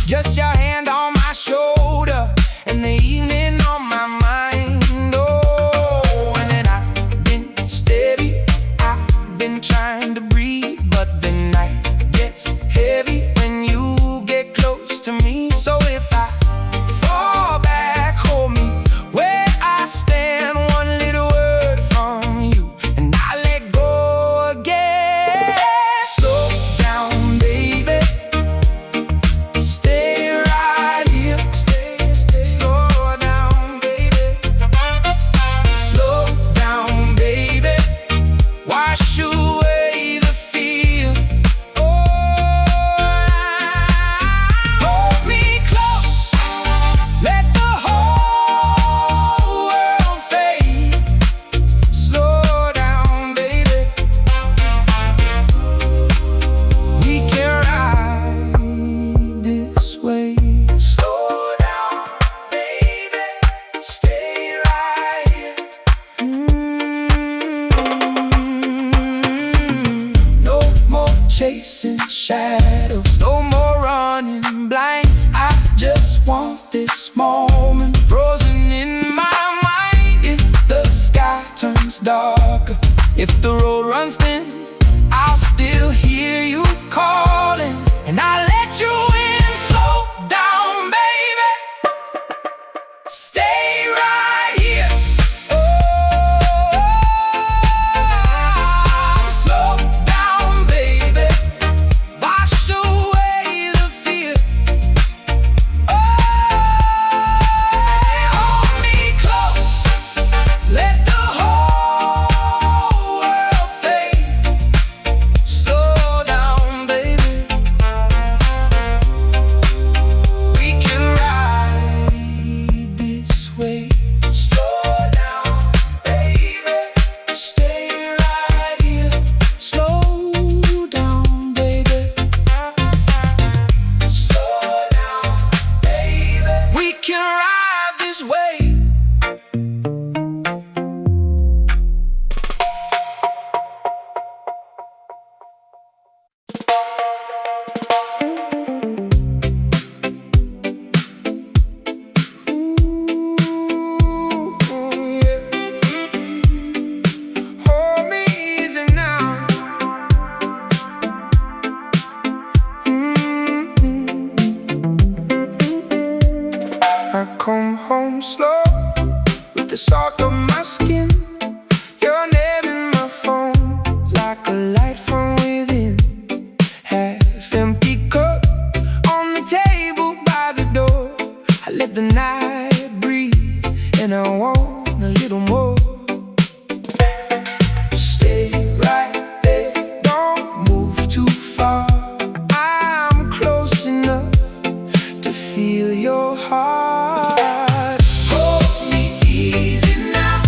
Just your hand on my shoulder and the evening on my mind. Oh, and then I've been steady, I've been trying to breathe, but the night gets heavy when you get close to me. So if I fall back, hold me where I stand. One little word from you and I let go again. Slow down, baby, stay right here. Slow down, baby, slow down, baby, wash away the fear. Oh, hold me close, let the whole world fade. Slow down, baby, we can ride this way. Slow down, baby, stay right here. No more chasing shadows, no more running blind. I just want this moment frozen in my mind. If the sky turns darker, if the road runs thin, I'll still hear you calling and I'll let you in. Slow down, baby, stay right here. Oh, slow down, baby, wash away the fear. Oh, hold me close, let the whole world fade. Slow down, baby, we can ride this way. Slow down, baby, stay right here. Slow down, baby, slow down, baby, we can ride this way. Hold me easy now. I come home slow with the salt on my skin. Your name in my phone, like a light from within. Half empty cup on the table by the door. I let the night breathe and I want a little more. Stay right there, don't move too far. I'm close enough to feel your heart. Hold me easy now.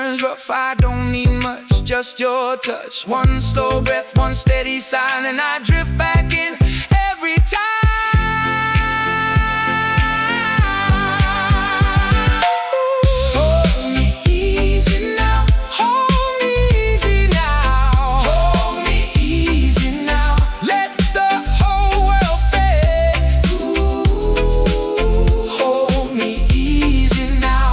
turns rough, I don't need much, just your touch. One slow breath, one steady sign, and I drift back in every time. Hold me easy now, hold me easy now, hold me easy now. Let the whole world fade. Ooh, hold me easy now.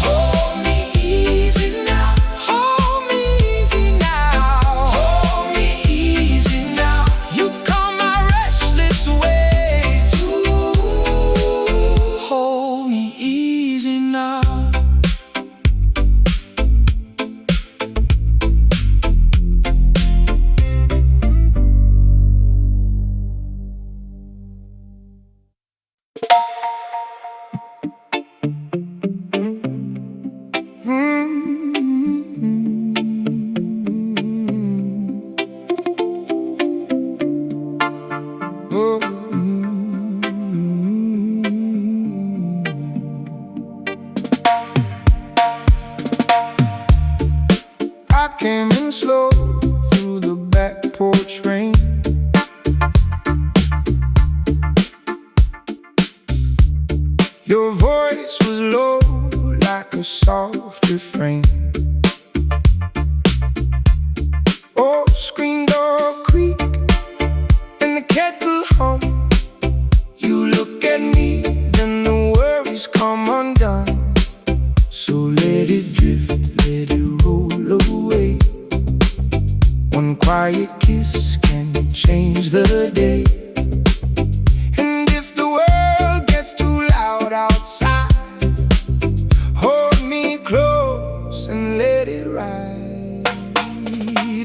Hold me easy now, hold me easy now, hold me easy now. You calm my restless ways. Ooh, hold me easy now. I came in slow through the back porch rain. Your voice was low like a soft refrain. Oh, screen door creak and the kettle hum. You look at me, then the worries come undone. So let it drift, let it roll away. One quiet kiss can change the day. And if the world gets too loud outside, hold me close and let it ride.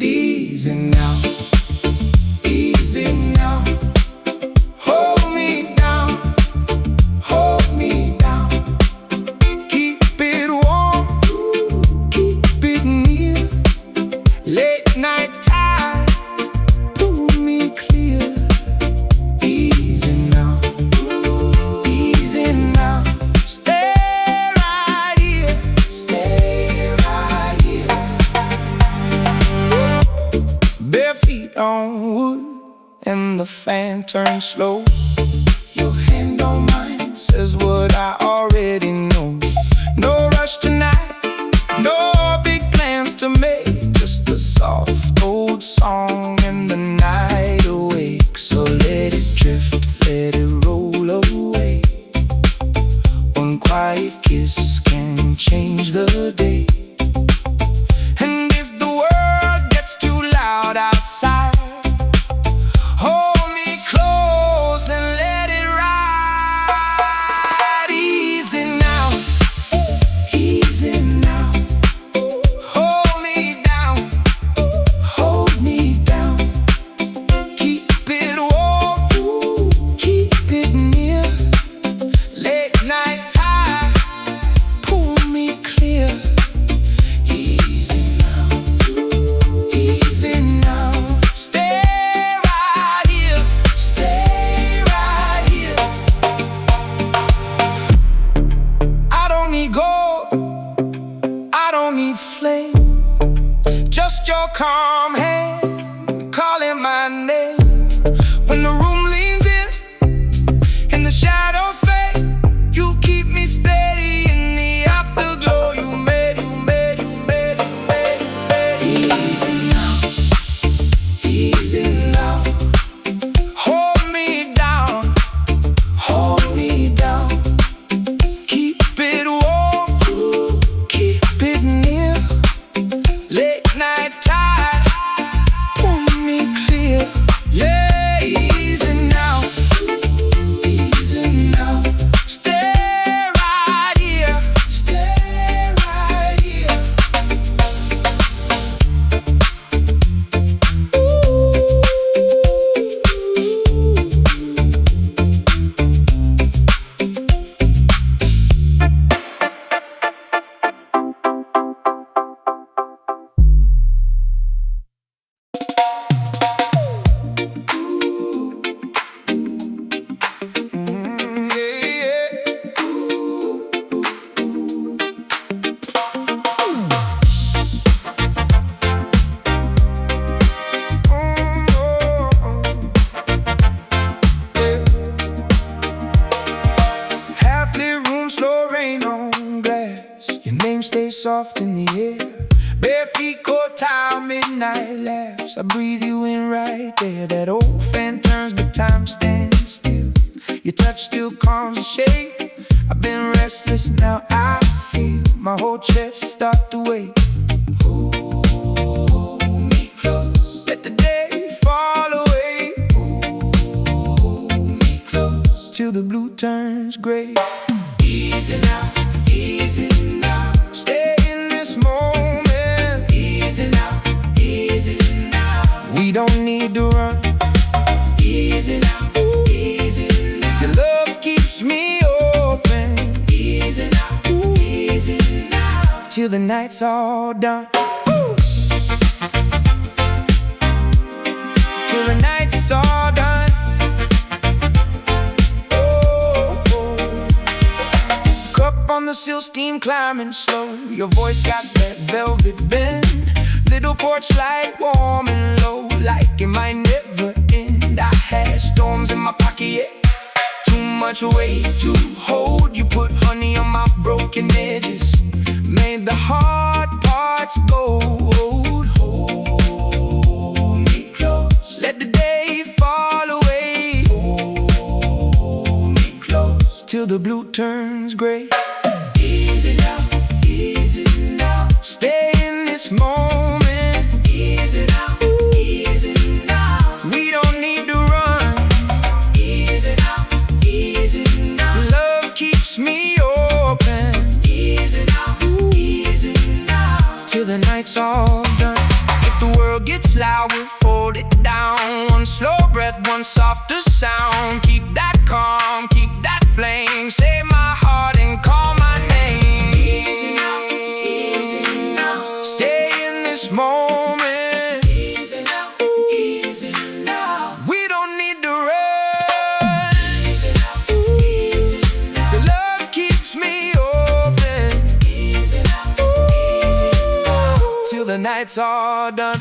Easy now, easy now. Hold me down, hold me down. Keep it warm, keep it near. Late night tide, pull me clear. Easy now, easy now. Stay right here, stay right here. Bare feet on wood and the fan turns slow. Your hand on mine says what I already know. No rush tonight, no big plans to make. Just a soft old song and the night awake. So let it drift, let it roll away. One quiet kiss can change the day. And if the world gets too loud outside, hold me close and let it ride. soft in the air. Bare feet caught tile, midnight laughs. I breathe you in right there. That old fan turns, but time stands still. Your touch still calms the shake. I've been restless, now I feel my whole chest start to wake. Hold me close, let the day fall away. Hold me close, till the blue turns gray. Easy now, easy now. Stay in this moment. Easy now, easy now. We don't need to run. Easy now, easy now. Your love keeps me open. Easy now, easy now. Till the night's all done. Till the night's all done. On the sill, steam climbing slow. Your voice got that velvet bend. Little porch light, warm and low, like it might never end. I had storms in my pocket, yeah. Too much weight to hold. You put honey on my broken edges, made the hard parts gold. Hold me close, let the day fall away. Hold me close, till the blue turns gray. Easy now, easy now. Stay in this moment. Easy now, easy now. We don't need to run. Easy now, easy now. Love keeps me open. Easy now, easy now. Till the night's all done. If the world gets loud, we'll fold it down. One slow breath, one softer sound. Keep that calm, keep that flame. Save my heart and call my name. Moment. Easy now, easy now. We don't need to run. Easy now, easy now. Your love keeps me open. Easy now, easy now. Till the night's all done.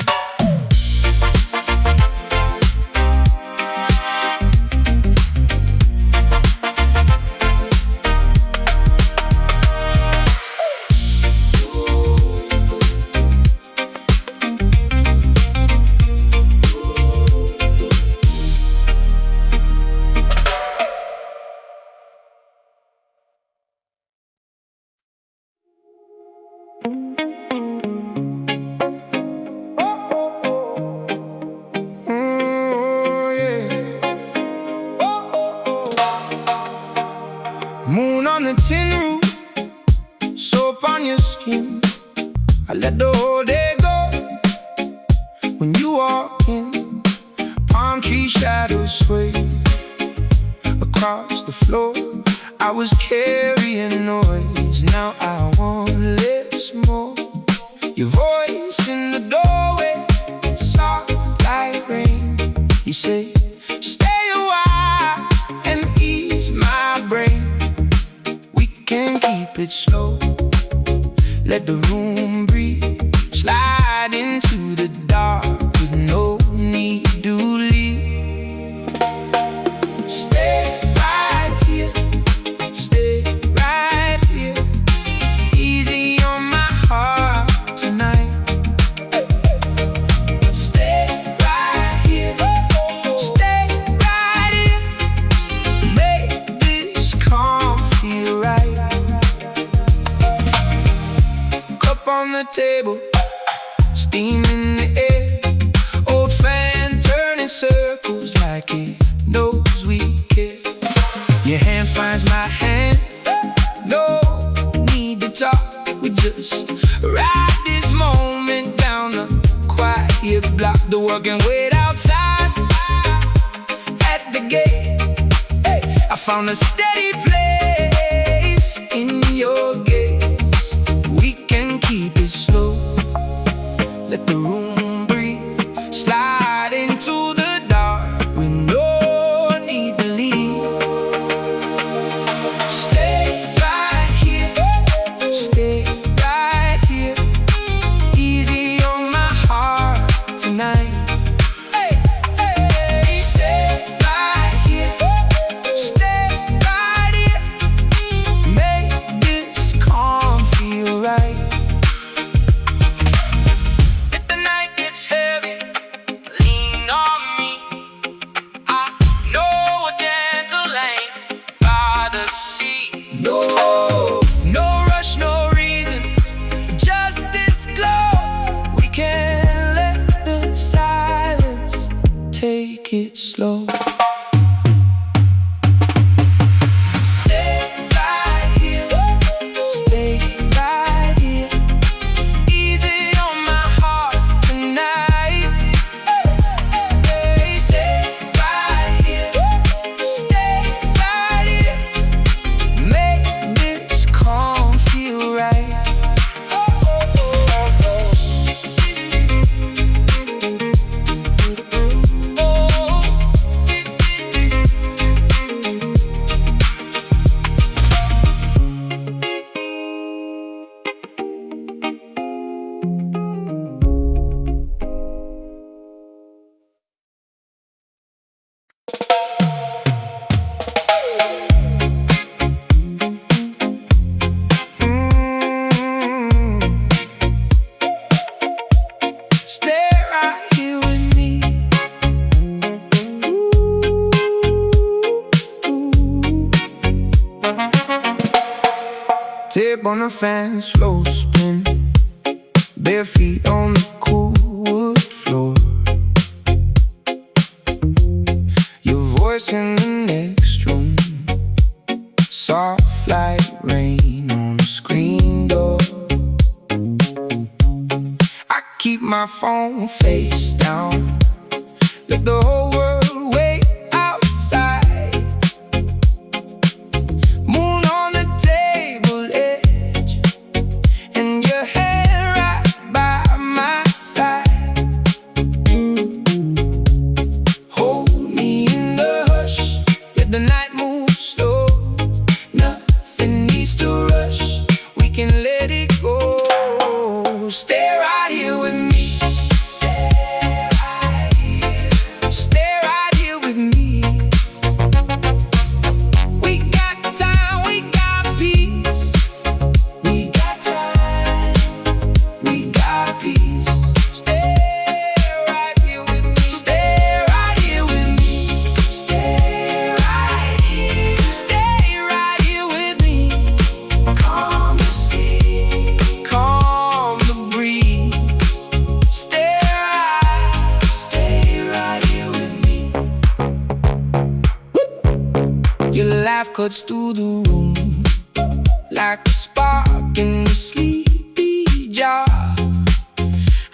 Moon on the tin roof, soap on your skin. I let the whole day go when you walk in. Palm tree shadows sway across the floor. I was carrying noise, now I want less more. Your voice in the doorway, soft like rain. You say, stay a while and ease my brain. Can keep it slow, let the room breathe. Slide into the dark with no need to leave. Stay right here, stay right here. Easy on my heart tonight. Stay right here, stay right here. Make this calm feel right. On the table, steam in the air. Old fan turning circles like it knows we care. Your hand finds my hand, no need to talk. We just ride this moment down the quiet block. The world can wait outside at the gate. Hey, I found a steady place in your gaze. We can keep it slow, let the room breathe. Slide into the dark with no need to leave. Stay right here, stay right here. Easy on my heart tonight. Hey, hey, stay right here, stay right here. Make this tape on the fan, slow spin, bare feet on the cool wood floor. Your voice in the next room, soft like rain on the screen door. I keep my phone face down, let the whole world wait outside. Moon on the table edge, and your hair right by my side. Hold me in the hush, let the night move slow. Nothing needs to rush, we can let it go. Stay right here with me. Your laugh cuts through the room like a spark in the sleepy jar.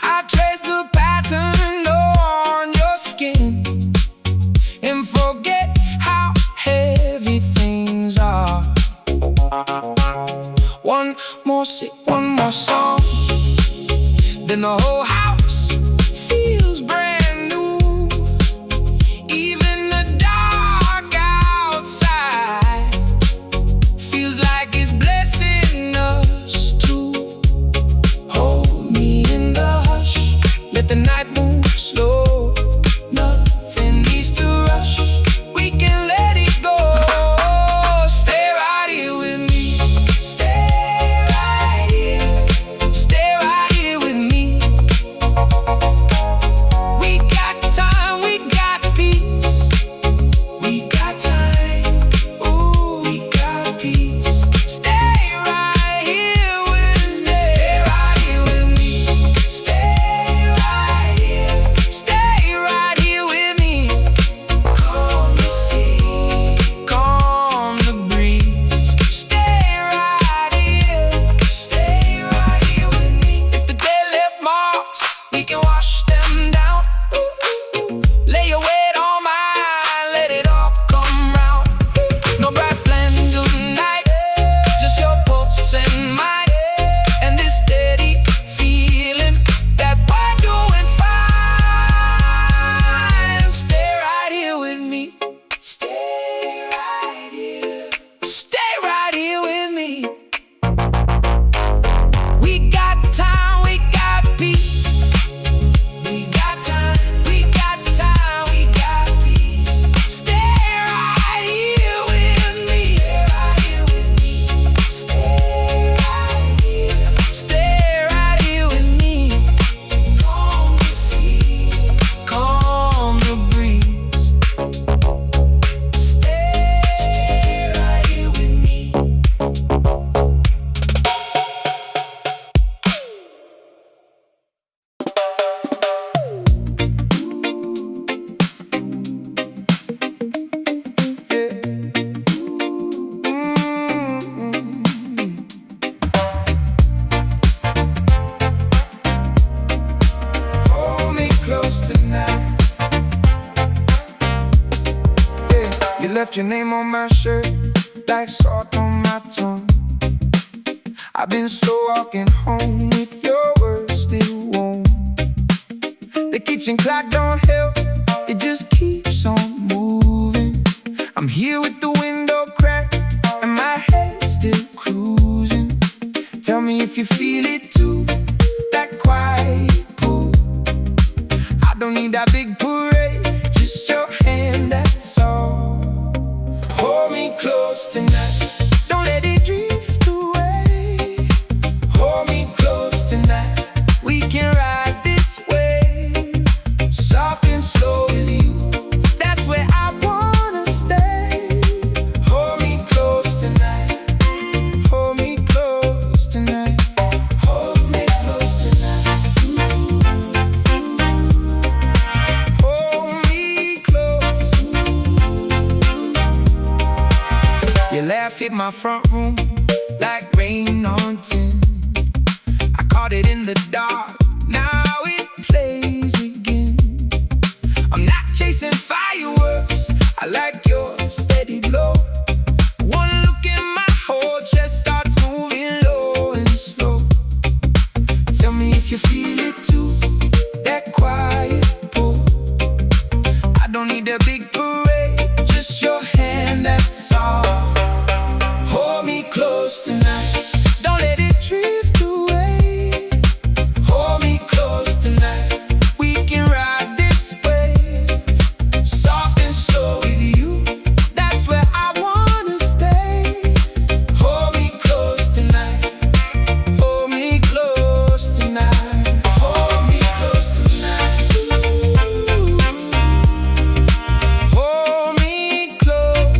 I trace the pattern on your skin and forget how heavy things are. One more sip, one more song, then the whole house feels brand new. Even the dark outside feels like it's blessing us too. Hold me in the hush, let the night move slow. Nothing needs to rush, we can let it go. Stay right here with me. Stay right here. Stay right here with me. We got time, we got peace. We got time, ooh, we got peace. Stay right here with me. Stay right here with me. Stay right here. Stay right here with me. Calm the sea, calm the breeze. Stay right here. Stay right here with me. If the day left marks, we can wash them down. Lay your weight on mine, let it all come round. No bright plans tonight, just your pulse and mine, and this steady feeling that we're doing fine. Stay right here with me. Stay right here. Stay right here with me. We got time, we got peace. We got time, we got time, we got peace. Stay right here with me. Stay right here with me. Stay right here. Stay right here with me. Calm the sea, calm the breeze. Stay right here with me. Hold me close tonight. Yeah, you left your name on my shirt, like salt on my tongue. I've been slow walking home with your words still warm. The kitchen clock don't help, it just keeps on moving. I'm here with the window cracked and my head still cruising. Tell me if you feel it too, that quiet pull. I don't need that big parade, just your hand, that's all. Hold me close tonight, don't let it drift away. Hold me close tonight, we can ride this wave. Soft and slow with you, that's where I wanna stay. laugh hit my front room like rain on tin. I caught it in the dark, now it plays again. I'm not chasing fireworks, I like your steady glow. One look in my whole chest starts moving low and slow. Tell me if you feel it too, that quiet pull. I don't need a big parade, just your hand, that's all. Hold me close tonight, don't let it drift away. Hold me close tonight, we can ride this wave. Soft and slow with you, that's where I wanna stay. Hold me close tonight, hold me close tonight, hold me close tonight. Hold me close.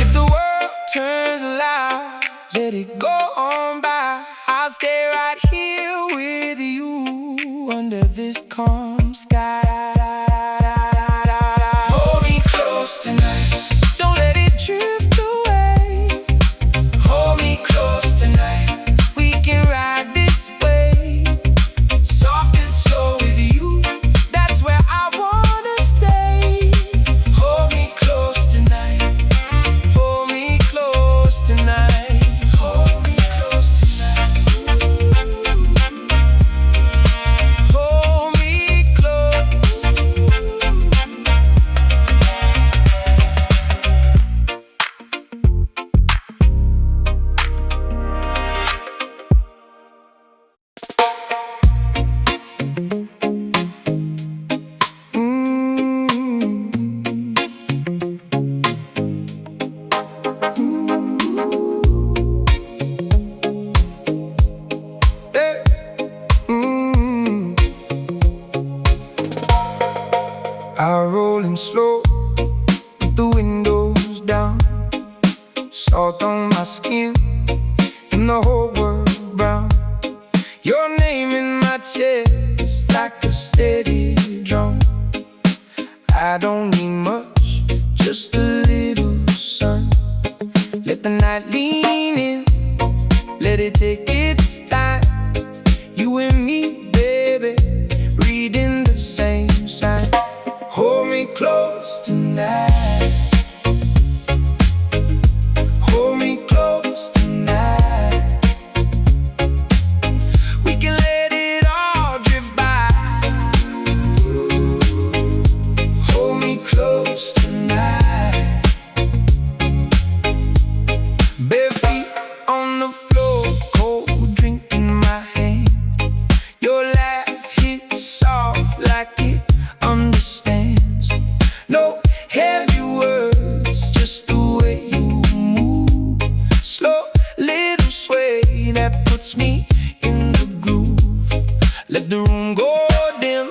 If the world turns loud, let it go on by. I'll stay right here with you under this calm sky. Hold me close tonight, don't let it drift away. Hold me close tonight, we can ride this way. Soft and slow with you, that's where I wanna stay. Hold me close tonight, hold me close tonight, hold me close tonight, hold me close. Hey. I'm rolling slow with the windows down. Salt on my skin and the whole world brown. Your name in my chest like a steady drum. I don't need much, just a little sun. Let the night lean in, let it take its time. You and me, baby, reading the same sign. Hold me close tonight, hold me close tonight. We can let it all drift by. Hold me close tonight. Bare feet on the floor, cold drink in my hand. Your laugh hits soft like it understands. No heavy words, just the way you move. Slow little sway that puts me in the groove. Let the room go dim,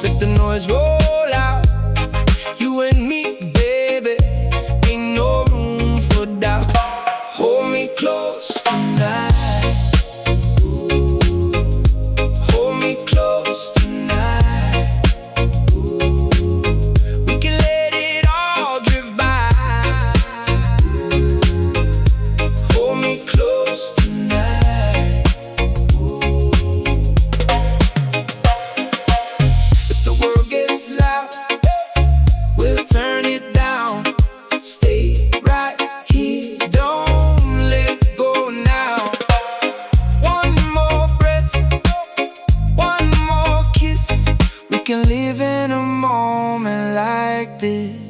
let the noise roll out. You and me, baby, ain't no room for doubt. Hold me close tonight, hold me close tonight. We can let it all drift by. Hold me close tonight. If the world gets loud, we'll turn it down. Stay right here, don't let go now. One more breath, one more kiss. We can live in a moment like this.